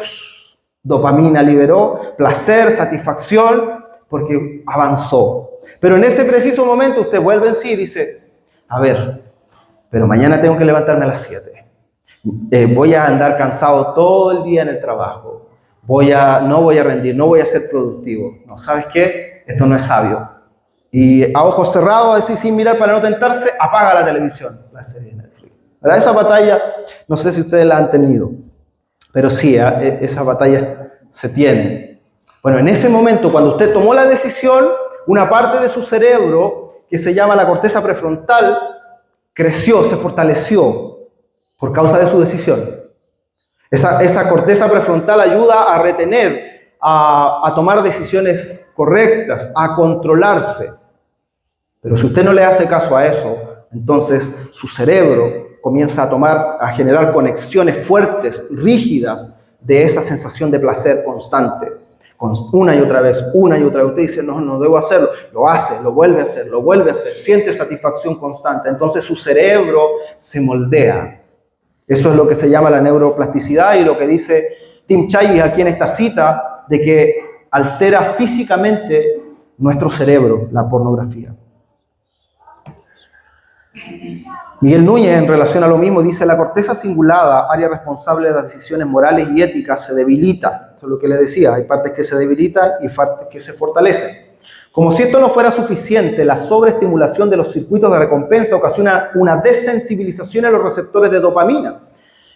dopamina liberó, placer, satisfacción, porque avanzó. Pero en ese preciso momento usted vuelve en sí y dice, a ver, pero mañana tengo que levantarme a las 7. Voy a andar cansado todo el día en el trabajo. No voy a rendir, no voy a ser productivo. No, ¿sabes qué? Esto no es sabio. Y a ojos cerrados, así sin mirar para no tentarse, apaga la televisión, la serie de Netflix. ¿Verdad? Esa batalla, no sé si ustedes la han tenido, pero sí, esa batalla se tiene. Bueno, en ese momento, cuando usted tomó la decisión, una parte de su cerebro, que se llama la corteza prefrontal, creció, se fortaleció por causa de su decisión. Esa corteza prefrontal ayuda a retener, a tomar decisiones correctas, a controlarse. Pero si usted no le hace caso a eso, entonces su cerebro comienza a generar conexiones fuertes, rígidas, de esa sensación de placer constante. Una y otra vez. Usted dice, no debo hacerlo. Lo hace, lo vuelve a hacer, siente satisfacción constante. Entonces su cerebro se moldea. Eso es lo que se llama la neuroplasticidad y lo que dice Tim Challies aquí en esta cita, de que altera físicamente nuestro cerebro, la pornografía. Miguel Núñez, en relación a lo mismo, dice: la corteza cingulada, área responsable de las decisiones morales y éticas, se debilita. Eso es lo que le decía, hay partes que se debilitan y partes que se fortalecen. Como si esto no fuera suficiente, la sobreestimulación de los circuitos de recompensa ocasiona una desensibilización en los receptores de dopamina.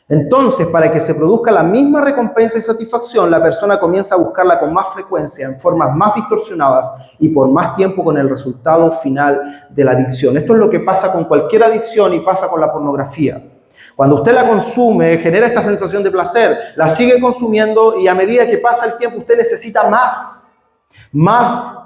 Entonces, para que se produzca la misma recompensa y satisfacción, la persona comienza a buscarla con más frecuencia, en formas más distorsionadas y por más tiempo, con el resultado final de la adicción. Esto es lo que pasa con cualquier adicción y pasa con la pornografía. Cuando usted la consume, genera esta sensación de placer, la sigue consumiendo y a medida que pasa el tiempo usted necesita más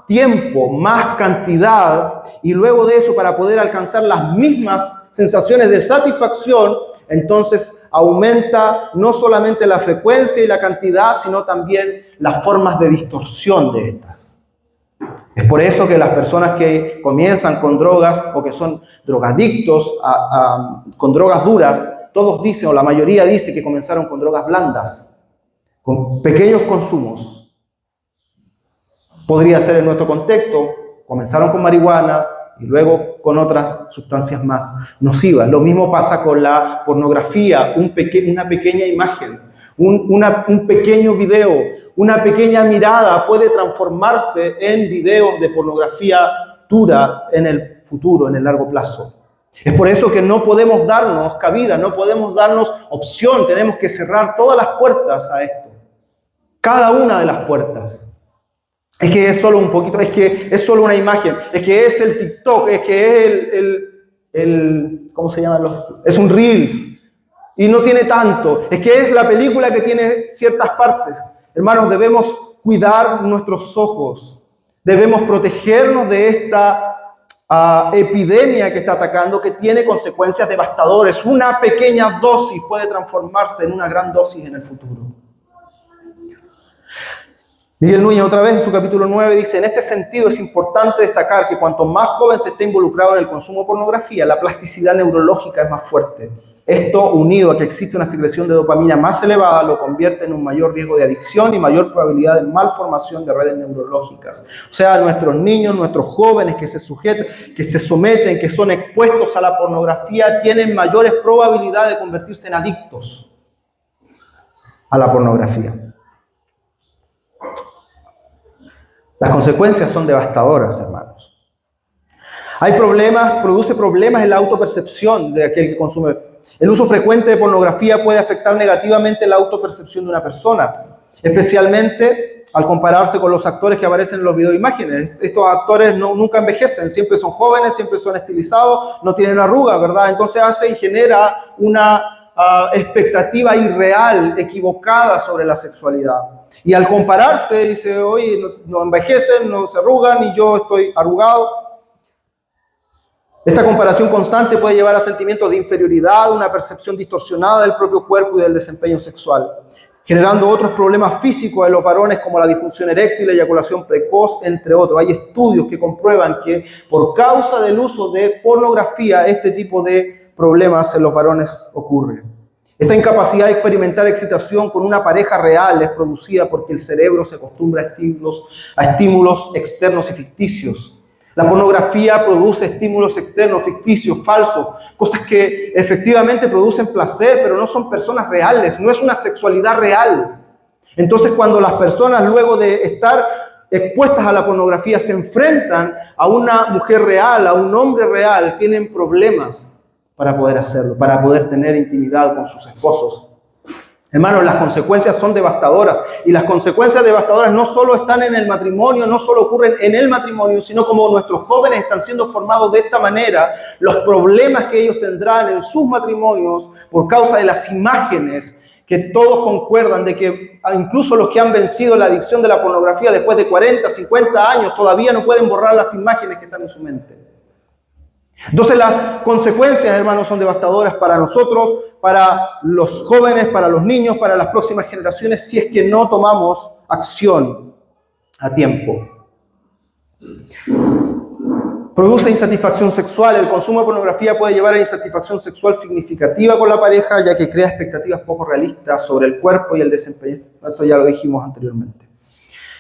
tiempo, más cantidad, y luego de eso, para poder alcanzar las mismas sensaciones de satisfacción, entonces aumenta no solamente la frecuencia y la cantidad, sino también las formas de distorsión de estas. Es por eso que las personas que comienzan con drogas o que son drogadictos con drogas duras, todos dicen, o la mayoría dice, que comenzaron con drogas blandas, con pequeños consumos. Podría ser en nuestro contexto, comenzaron con marihuana y luego con otras sustancias más nocivas. Lo mismo pasa con la pornografía, una pequeña imagen, un pequeño video, una pequeña mirada puede transformarse en videos de pornografía dura en el futuro, en el largo plazo. Es por eso que no podemos darnos cabida, no podemos darnos opción, tenemos que cerrar todas las puertas a esto, cada una de las puertas. Es que es solo un poquito, es que es solo una imagen, es que es el TikTok, es que es ¿cómo se llama? Es un Reels y no tiene tanto, es que es la película que tiene ciertas partes. Hermanos, debemos cuidar nuestros ojos, debemos protegernos de esta epidemia que está atacando, que tiene consecuencias devastadoras. Una pequeña dosis puede transformarse en una gran dosis en el futuro. Miguel Núñez, otra vez en su capítulo 9, dice: en este sentido es importante destacar que cuanto más joven se esté involucrado en el consumo de pornografía, la plasticidad neurológica es más fuerte. Esto, unido a que existe una secreción de dopamina más elevada, lo convierte en un mayor riesgo de adicción y mayor probabilidad de malformación de redes neurológicas. O sea, nuestros niños, nuestros jóvenes que se someten, que son expuestos a la pornografía, tienen mayores probabilidades de convertirse en adictos a la pornografía. Las consecuencias son devastadoras, hermanos. Produce problemas en la autopercepción de aquel que consume. El uso frecuente de pornografía puede afectar negativamente la autopercepción de una persona, especialmente al compararse con los actores que aparecen en los videoimágenes. Estos actores nunca envejecen, siempre son jóvenes, siempre son estilizados, no tienen arrugas, ¿verdad? Entonces hace y genera una expectativa irreal, equivocada sobre la sexualidad. Y al compararse, dice: oye, no envejecen, no se arrugan y yo estoy arrugado. Esta comparación constante puede llevar a sentimientos de inferioridad, una percepción distorsionada del propio cuerpo y del desempeño sexual, generando otros problemas físicos en los varones como la disfunción eréctil, la eyaculación precoz, entre otros. Hay estudios que comprueban que por causa del uso de pornografía, este tipo de problemas en los varones ocurren. Esta incapacidad de experimentar excitación con una pareja real es producida porque el cerebro se acostumbra a estímulos externos y ficticios. La pornografía produce estímulos externos, ficticios, falsos, cosas que efectivamente producen placer, pero no son personas reales, no es una sexualidad real. Entonces, cuando las personas, luego de estar expuestas a la pornografía, se enfrentan a una mujer real, a un hombre real, tienen problemas para poder hacerlo, para poder tener intimidad con sus esposos. Hermanos, las consecuencias son devastadoras, y las consecuencias devastadoras no solo están en el matrimonio, no solo ocurren en el matrimonio, sino como nuestros jóvenes están siendo formados de esta manera, los problemas que ellos tendrán en sus matrimonios por causa de las imágenes que todos concuerdan de que incluso los que han vencido la adicción de la pornografía después de 40, 50 años todavía no pueden borrar las imágenes que están en su mente. Entonces las consecuencias, hermanos, son devastadoras para nosotros, para los jóvenes, para los niños, para las próximas generaciones, si es que no tomamos acción a tiempo. Produce insatisfacción sexual. El consumo de pornografía puede llevar a insatisfacción sexual significativa con la pareja, ya que crea expectativas poco realistas sobre el cuerpo y el desempeño. Esto ya lo dijimos anteriormente.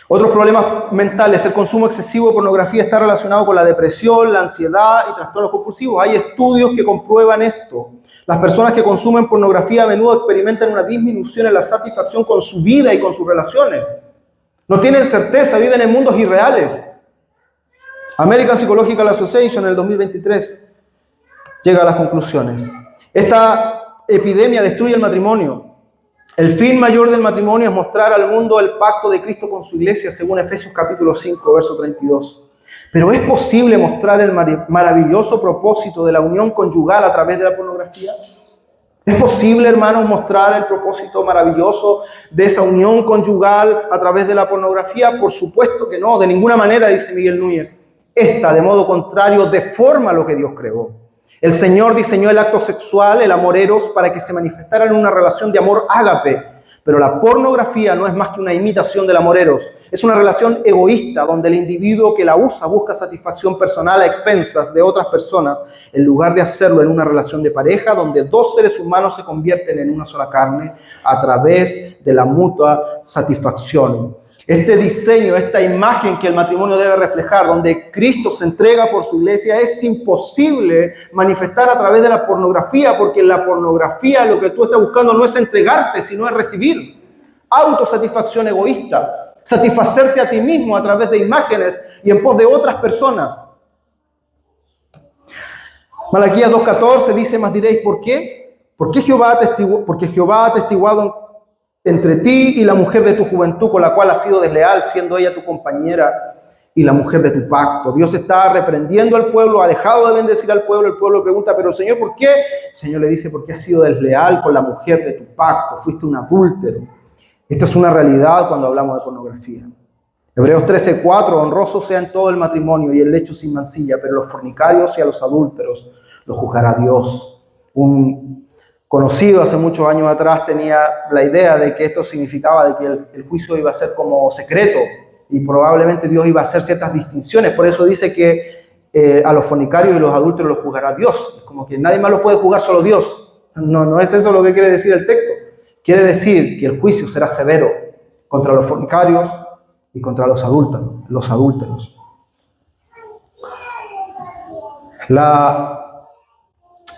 Otros problemas mentales. El consumo excesivo de pornografía está relacionado con la depresión, la ansiedad y trastornos compulsivos. Hay estudios que comprueban esto. Las personas que consumen pornografía a menudo experimentan una disminución en la satisfacción con su vida y con sus relaciones. No tienen certeza, viven en mundos irreales. American Psychological Association en el 2023 llega a las conclusiones. Esta epidemia destruye el matrimonio. El fin mayor del matrimonio es mostrar al mundo el pacto de Cristo con su iglesia, según Efesios capítulo 5, verso 32. Pero ¿es posible mostrar el maravilloso propósito de la unión conyugal a través de la pornografía? ¿Es posible, hermanos, mostrar el propósito maravilloso de esa unión conyugal a través de la pornografía? Por supuesto que no, de ninguna manera, dice Miguel Núñez. Esta, de modo contrario, deforma lo que Dios creó. El Señor diseñó el acto sexual, el amor eros, para que se manifestara en una relación de amor ágape. Pero la pornografía no es más que una imitación del amor eros. Es una relación egoísta donde el individuo que la usa busca satisfacción personal a expensas de otras personas, en lugar de hacerlo en una relación de pareja donde dos seres humanos se convierten en una sola carne a través de la mutua satisfacción. Este diseño, esta imagen que el matrimonio debe reflejar, donde Cristo se entrega por su iglesia, es imposible manifestar a través de la pornografía, porque en la pornografía lo que tú estás buscando no es entregarte, sino es recibir. Autosatisfacción egoísta, satisfacerte a ti mismo a través de imágenes y en pos de otras personas. Malaquías 2:14 dice: más diréis, ¿por qué? Porque Jehová ha atestiguado entre ti y la mujer de tu juventud, con la cual has sido desleal, siendo ella tu compañera y la mujer de tu pacto. Dios está reprendiendo al pueblo, ha dejado de bendecir al pueblo. El pueblo pregunta: pero Señor, ¿por qué? El Señor le dice: porque has sido desleal con la mujer de tu pacto, fuiste un adúltero. Esta es una realidad cuando hablamos de pornografía. Hebreos 13:4: honroso sea en todo el matrimonio y el lecho sin mancilla, pero los fornicarios y a los adúlteros los juzgará Dios. Un conocido hace muchos años atrás tenía la idea de que esto significaba de que el juicio iba a ser como secreto y probablemente Dios iba a hacer ciertas distinciones. Por eso dice que a los fornicarios y los adúlteros los juzgará Dios. Es como que nadie más los puede juzgar, solo Dios. No es eso lo que quiere decir el texto. Quiere decir que el juicio será severo contra los fornicarios y contra los adúlteros. La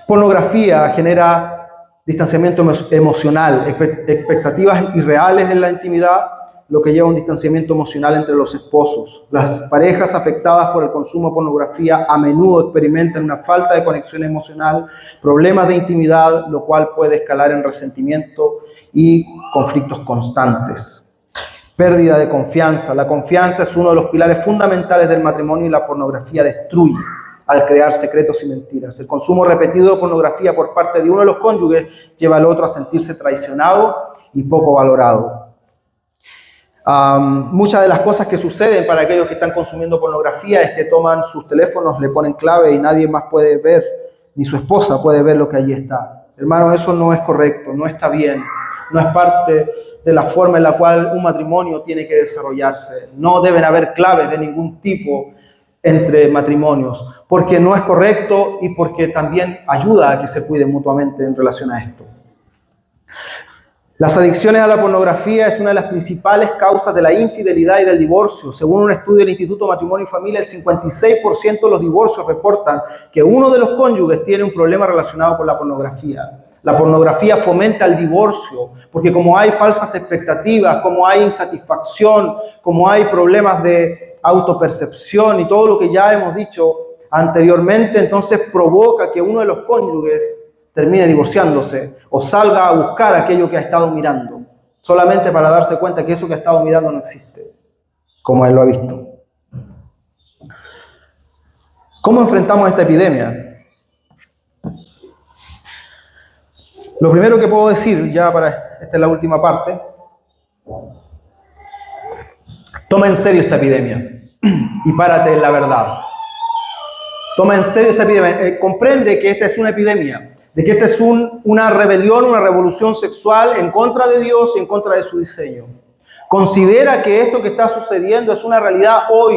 pornografía genera distanciamiento emocional, expectativas irreales en la intimidad, lo que lleva a un distanciamiento emocional entre los esposos. Las parejas afectadas por el consumo de pornografía a menudo experimentan una falta de conexión emocional, problemas de intimidad, lo cual puede escalar en resentimiento y conflictos constantes. Pérdida de confianza. La confianza es uno de los pilares fundamentales del matrimonio y la pornografía destruye al crear secretos y mentiras. El consumo repetido de pornografía por parte de uno de los cónyuges lleva al otro a sentirse traicionado y poco valorado. Muchas de las cosas que suceden para aquellos que están consumiendo pornografía es que toman sus teléfonos, le ponen clave y nadie más puede ver, ni su esposa puede ver lo que allí está. Hermanos, eso no es correcto, no está bien, no es parte de la forma en la cual un matrimonio tiene que desarrollarse. No deben haber claves de ningún tipo entre matrimonios, porque no es correcto y porque también ayuda a que se cuiden mutuamente en relación a esto. Las adicciones a la pornografía es una de las principales causas de la infidelidad y del divorcio. Según un estudio del Instituto Matrimonio y Familia, el 56% de los divorcios reportan que uno de los cónyuges tiene un problema relacionado con la pornografía. La pornografía fomenta el divorcio, porque como hay falsas expectativas, como hay insatisfacción, como hay problemas de autopercepción y todo lo que ya hemos dicho anteriormente, entonces provoca que uno de los cónyuges termine divorciándose o salga a buscar aquello que ha estado mirando, solamente para darse cuenta que eso que ha estado mirando no existe, como él lo ha visto. ¿Cómo enfrentamos esta epidemia? Lo primero que puedo decir, ya para esta es la última parte, toma en serio esta epidemia y párate en la verdad. Toma en serio esta epidemia. Comprende que esta es una epidemia, de que esta es una rebelión, una revolución sexual en contra de Dios y en contra de su diseño. Considera que esto que está sucediendo es una realidad hoy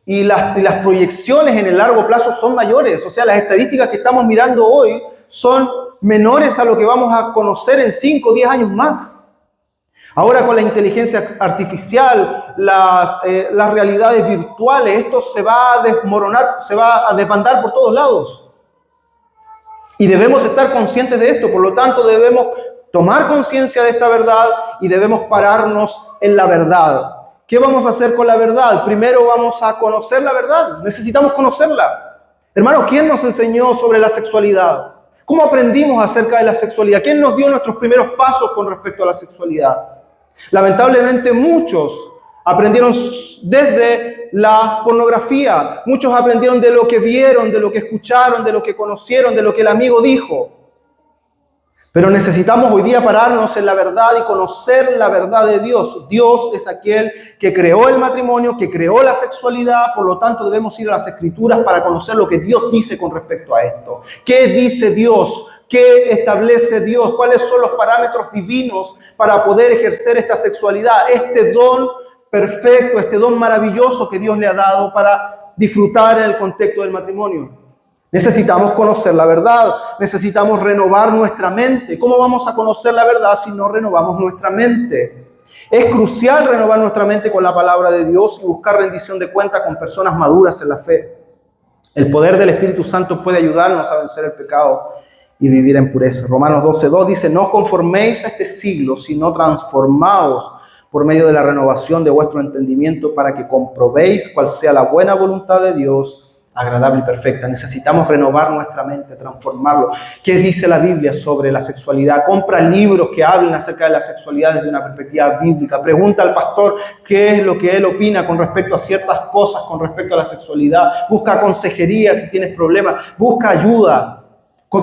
y las proyecciones en el largo plazo son mayores. O sea, las estadísticas que estamos mirando hoy son menores a lo que vamos a conocer en 5 o 10 años más. Ahora con la inteligencia artificial, las realidades virtuales, esto se va a desmoronar, se va a desbandar por todos lados. Y debemos estar conscientes de esto, por lo tanto debemos tomar conciencia de esta verdad y debemos pararnos en la verdad. ¿Qué vamos a hacer con la verdad? Primero vamos a conocer la verdad, necesitamos conocerla. Hermanos, ¿quién nos enseñó sobre la sexualidad? ¿Cómo aprendimos acerca de la sexualidad? ¿Quién nos dio nuestros primeros pasos con respecto a la sexualidad? Lamentablemente muchos aprendieron desde la pornografía. Muchos aprendieron de lo que vieron, de lo que escucharon, de lo que conocieron, de lo que el amigo dijo. Pero necesitamos hoy día pararnos en la verdad y conocer la verdad de Dios. Dios es aquel que creó el matrimonio, que creó la sexualidad. Por lo tanto, debemos ir a las Escrituras para conocer lo que Dios dice con respecto a esto. ¿Qué dice Dios? ¿Qué establece Dios? ¿Cuáles son los parámetros divinos para poder ejercer esta sexualidad? Este don perfecto, este don maravilloso que Dios le ha dado para disfrutar en el contexto del matrimonio. Necesitamos conocer la verdad, necesitamos renovar nuestra mente. ¿Cómo vamos a conocer la verdad si no renovamos nuestra mente? Es crucial renovar nuestra mente con la palabra de Dios y buscar rendición de cuenta con personas maduras en la fe. El poder del Espíritu Santo puede ayudarnos a vencer el pecado y vivir en pureza. Romanos 12:2 dice: no os conforméis a este siglo, sino transformaos por medio de la renovación de vuestro entendimiento para que comprobéis cuál sea la buena voluntad de Dios, agradable y perfecta. Necesitamos renovar nuestra mente, transformarlo. ¿Qué dice la Biblia sobre la sexualidad? Compra libros que hablen acerca de la sexualidad desde una perspectiva bíblica. Pregunta al pastor qué es lo que él opina con respecto a ciertas cosas, con respecto a la sexualidad. Busca consejería si tienes problemas. Busca ayuda,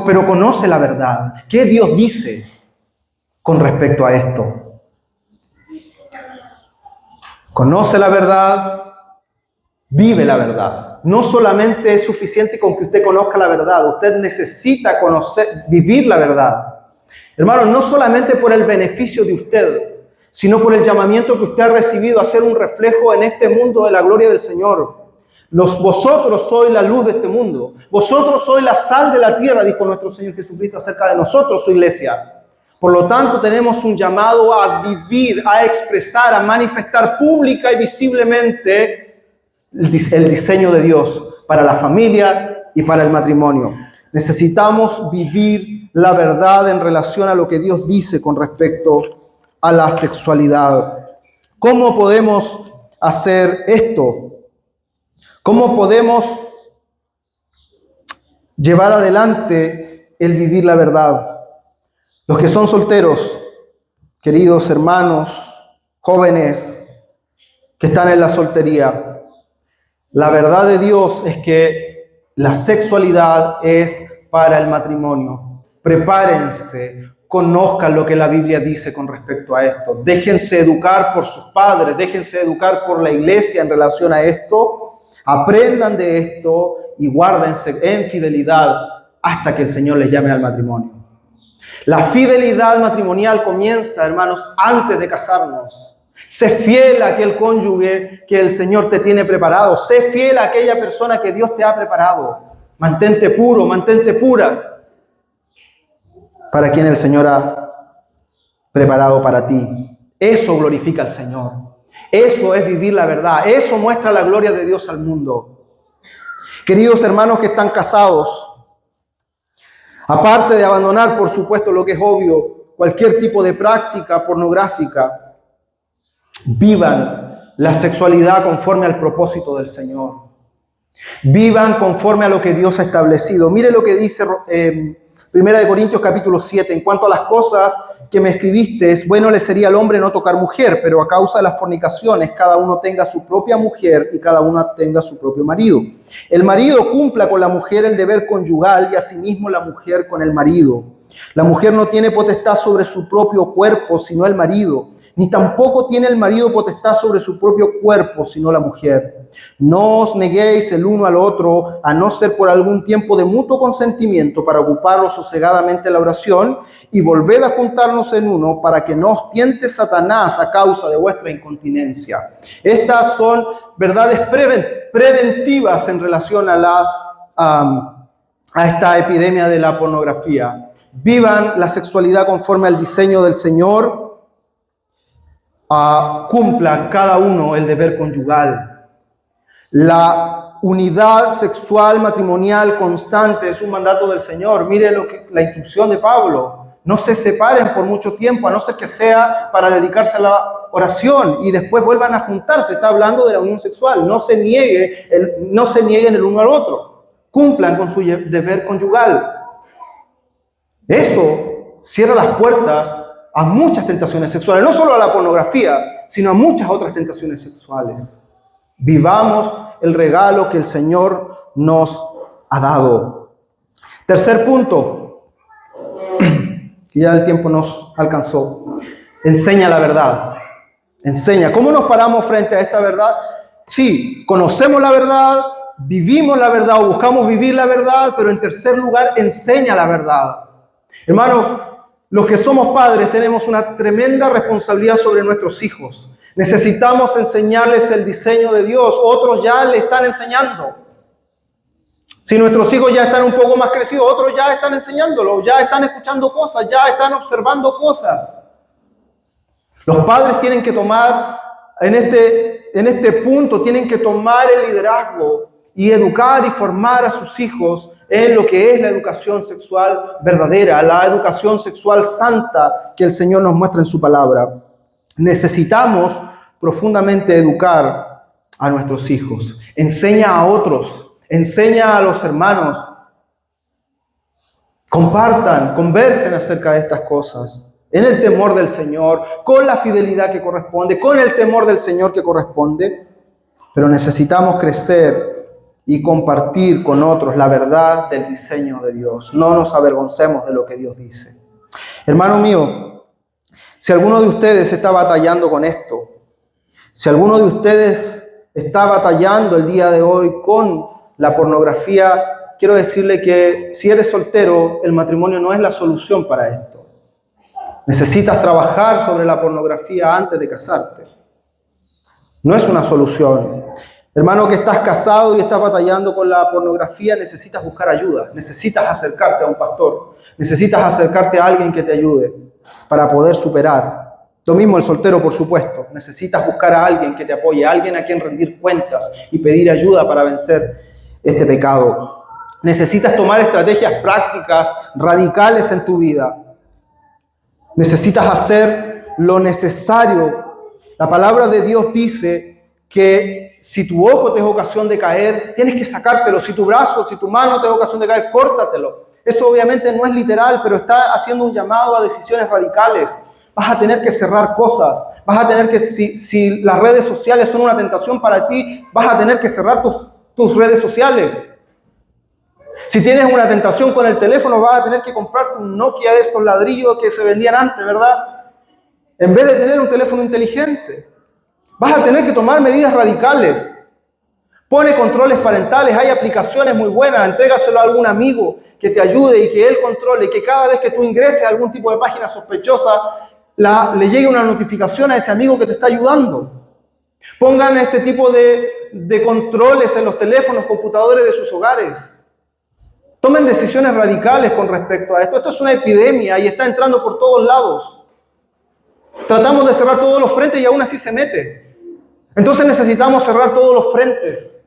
pero conoce la verdad. ¿Qué Dios dice con respecto a esto? Conoce la verdad, vive la verdad. No solamente es suficiente con que usted conozca la verdad, usted necesita vivir la verdad. Hermano, no solamente por el beneficio de usted, sino por el llamamiento que usted ha recibido a ser un reflejo en este mundo de la gloria del Señor. Vosotros sois la luz de este mundo. Vosotros sois la sal de la tierra, dijo nuestro Señor Jesucristo acerca de nosotros, su iglesia. Por lo tanto, tenemos un llamado a vivir, a expresar, a manifestar pública y visiblemente el diseño de Dios para la familia y para el matrimonio. Necesitamos vivir la verdad en relación a lo que Dios dice con respecto a la sexualidad. ¿Cómo podemos hacer esto? ¿Cómo podemos llevar adelante el vivir la verdad? Los que son solteros, queridos hermanos, jóvenes que están en la soltería, la verdad de Dios es que la sexualidad es para el matrimonio. Prepárense, conozcan lo que la Biblia dice con respecto a esto. Déjense educar por sus padres, déjense educar por la iglesia en relación a esto. Aprendan de esto y guárdense en fidelidad hasta que el Señor les llame al matrimonio. La fidelidad matrimonial comienza, hermanos, antes de casarnos. Sé fiel a aquel cónyuge que el Señor te tiene preparado. Sé fiel a aquella persona que Dios te ha preparado. Mantente puro, mantente pura para quien el Señor ha preparado para ti. Eso glorifica al Señor. Eso es vivir la verdad. Eso muestra la gloria de Dios al mundo. Queridos hermanos que están casados, aparte de abandonar, por supuesto, lo que es obvio, cualquier tipo de práctica pornográfica, vivan la sexualidad conforme al propósito del Señor. Vivan conforme a lo que Dios ha establecido. Mire lo que dice 1 Corintios capítulo 7. En cuanto a las cosas que me escribiste, bueno le sería al hombre no tocar mujer, pero a causa de las fornicaciones, cada uno tenga su propia mujer y cada una tenga su propio marido. El marido cumpla con la mujer el deber conyugal y asimismo la mujer con el marido. La mujer no tiene potestad sobre su propio cuerpo, sino el marido, ni tampoco tiene el marido potestad sobre su propio cuerpo, sino la mujer. No os neguéis el uno al otro, a no ser por algún tiempo de mutuo consentimiento, para ocuparos sosegadamente en la oración, y volved a juntarnos en uno, para que no os tiente Satanás a causa de vuestra incontinencia. Estas son verdades preventivas en relación a esta epidemia de la pornografía. Vivan la sexualidad conforme al diseño del Señor. Cumplan cada uno el deber conyugal. La unidad sexual matrimonial constante es un mandato del Señor. Mire la instrucción de Pablo. No se separen por mucho tiempo, a no ser que sea para dedicarse a la oración y después vuelvan a juntarse. Está hablando de la unión sexual. No se nieguen el uno al otro. Cumplan con su deber conyugal. Eso cierra las puertas a muchas tentaciones sexuales, no solo a la pornografía, sino a muchas otras tentaciones sexuales. Vivamos el regalo que el Señor nos ha dado. Tercer punto, que ya el tiempo nos alcanzó. Enseña la verdad. Enseña. ¿Cómo nos paramos frente a esta verdad? Sí, conocemos la verdad, vivimos la verdad o buscamos vivir la verdad, pero en tercer lugar, enseña la verdad. Hermanos, los que somos padres tenemos una tremenda responsabilidad sobre nuestros hijos. Necesitamos enseñarles el diseño de Dios. Otros ya le están enseñando. Si nuestros hijos ya están un poco más crecidos, otros ya están enseñándolo, ya están escuchando cosas, ya están observando cosas. Los padres tienen que tomar, en este punto, tienen que tomar el liderazgo y educar y formar a sus hijos en lo que es la educación sexual verdadera, la educación sexual santa que el Señor nos muestra en su palabra. Necesitamos profundamente educar a nuestros hijos. Enseña a otros, enseña a los hermanos. Compartan, conversen acerca de estas cosas, en el temor del Señor, con la fidelidad que corresponde, con el temor del Señor que corresponde. Pero necesitamos crecer y compartir con otros la verdad del diseño de Dios. No nos avergoncemos de lo que Dios dice. Hermano mío, si alguno de ustedes está batallando con esto, si alguno de ustedes está batallando el día de hoy con la pornografía, quiero decirle que si eres soltero, el matrimonio no es la solución para esto. Necesitas trabajar sobre la pornografía antes de casarte. No es una solución. Hermano que estás casado y estás batallando con la pornografía, necesitas buscar ayuda, necesitas acercarte a un pastor, necesitas acercarte a alguien que te ayude para poder superar. Lo mismo el soltero, por supuesto, necesitas buscar a alguien que te apoye, a alguien a quien rendir cuentas y pedir ayuda para vencer este pecado. Necesitas tomar estrategias prácticas, radicales en tu vida. Necesitas hacer lo necesario. La palabra de Dios dice que si tu ojo te es ocasión de caer, tienes que sacártelo. Si tu brazo, si tu mano te es ocasión de caer, córtatelo. Eso obviamente no es literal, pero está haciendo un llamado a decisiones radicales. Vas a tener que cerrar cosas. Vas a tener que, si las redes sociales son una tentación para ti, vas a tener que cerrar tus redes sociales. Si tienes una tentación con el teléfono, vas a tener que comprarte un Nokia de esos ladrillos que se vendían antes, ¿verdad? En vez de tener un teléfono inteligente. Vas a tener que tomar medidas radicales. Pone controles parentales, hay aplicaciones muy buenas, entrégaselo a algún amigo que te ayude y que él controle, y que cada vez que tú ingreses a algún tipo de página sospechosa, le llegue una notificación a ese amigo que te está ayudando. Pongan este tipo de controles en los teléfonos, computadores de sus hogares. Tomen decisiones radicales con respecto a esto. Esto es una epidemia y está entrando por todos lados. Tratamos de cerrar todos los frentes y aún así se mete. Entonces necesitamos cerrar todos los frentes.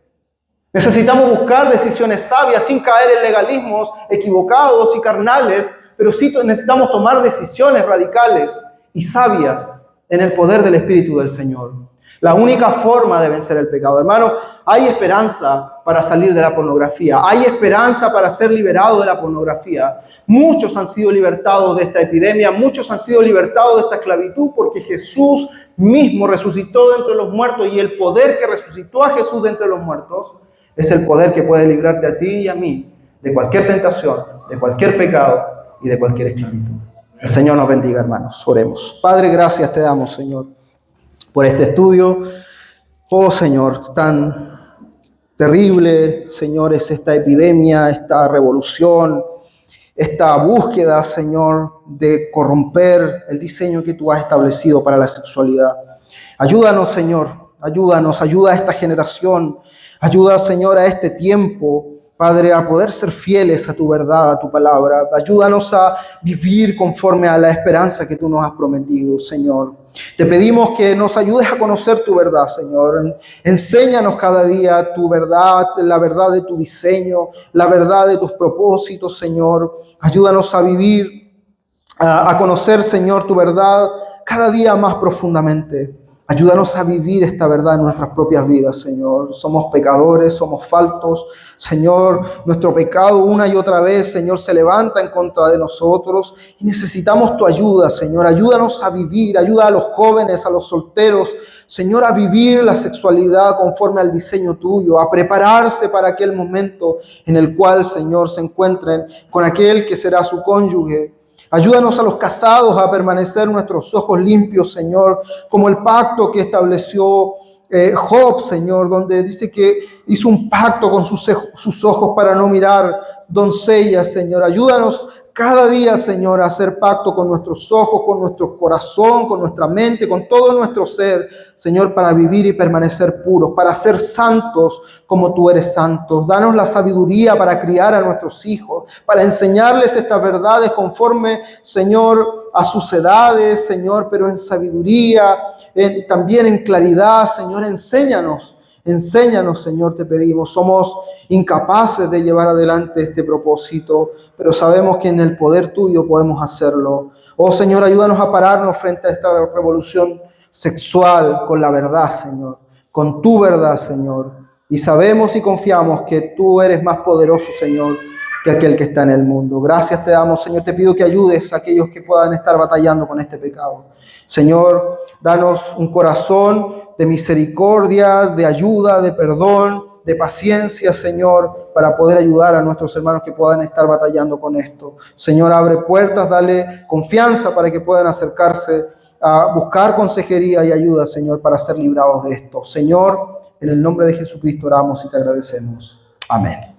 Necesitamos buscar decisiones sabias sin caer en legalismos equivocados y carnales, pero sí necesitamos tomar decisiones radicales y sabias en el poder del Espíritu del Señor. La única forma de vencer el pecado. Hermano, hay esperanza para salir de la pornografía. Hay esperanza para ser liberado de la pornografía. Muchos han sido libertados de esta epidemia. Muchos han sido libertados de esta esclavitud porque Jesús mismo resucitó de entre los muertos, y el poder que resucitó a Jesús de entre los muertos es el poder que puede librarte a ti y a mí de cualquier tentación, de cualquier pecado y de cualquier esclavitud. El Señor nos bendiga, hermanos. Oremos. Padre, gracias te damos, Señor, por este estudio. Oh, Señor, tan terrible, Señor, es esta epidemia, esta revolución, esta búsqueda, Señor, de corromper el diseño que tú has establecido para la sexualidad. Ayúdanos, Señor, ayúdanos, ayuda a esta generación, ayuda, Señor, a este tiempo, Padre, a poder ser fieles a tu verdad, a tu palabra. Ayúdanos a vivir conforme a la esperanza que tú nos has prometido, Señor. Te pedimos que nos ayudes a conocer tu verdad, Señor. Enséñanos cada día tu verdad, la verdad de tu diseño, la verdad de tus propósitos, Señor. Ayúdanos a vivir, a conocer, Señor, tu verdad cada día más profundamente. Ayúdanos a vivir esta verdad en nuestras propias vidas, Señor. Somos pecadores, somos faltos. Señor, nuestro pecado una y otra vez, Señor, se levanta en contra de nosotros y necesitamos tu ayuda, Señor. Ayúdanos a vivir, ayuda a los jóvenes, a los solteros, Señor, a vivir la sexualidad conforme al diseño tuyo, a prepararse para aquel momento en el cual, Señor, se encuentren con aquel que será su cónyuge. Ayúdanos a los casados a permanecer nuestros ojos limpios, Señor, como el pacto que estableció Job, Señor, donde dice que hizo un pacto con sus ojos para no mirar doncellas, Señor. Ayúdanos cada día, Señor, a hacer pacto con nuestros ojos, con nuestro corazón, con nuestra mente, con todo nuestro ser, Señor, para vivir y permanecer puros, para ser santos como tú eres santo. Danos la sabiduría para criar a nuestros hijos, para enseñarles estas verdades conforme, Señor, a sus edades, Señor, pero en sabiduría, también en claridad, Señor. Enséñanos, Señor, te pedimos. Somos incapaces de llevar adelante este propósito, pero sabemos que en el poder tuyo podemos hacerlo. Oh, Señor, ayúdanos a pararnos frente a esta revolución sexual con la verdad, Señor, con tu verdad, Señor. Y sabemos y confiamos que tú eres más poderoso, Señor, que aquel que está en el mundo. Gracias te damos, Señor. Te pido que ayudes a aquellos que puedan estar batallando con este pecado. Señor, danos un corazón de misericordia, de ayuda, de perdón, de paciencia, Señor, para poder ayudar a nuestros hermanos que puedan estar batallando con esto. Señor, abre puertas, dale confianza para que puedan acercarse a buscar consejería y ayuda, Señor, para ser librados de esto. Señor, en el nombre de Jesucristo oramos y te agradecemos. Amén.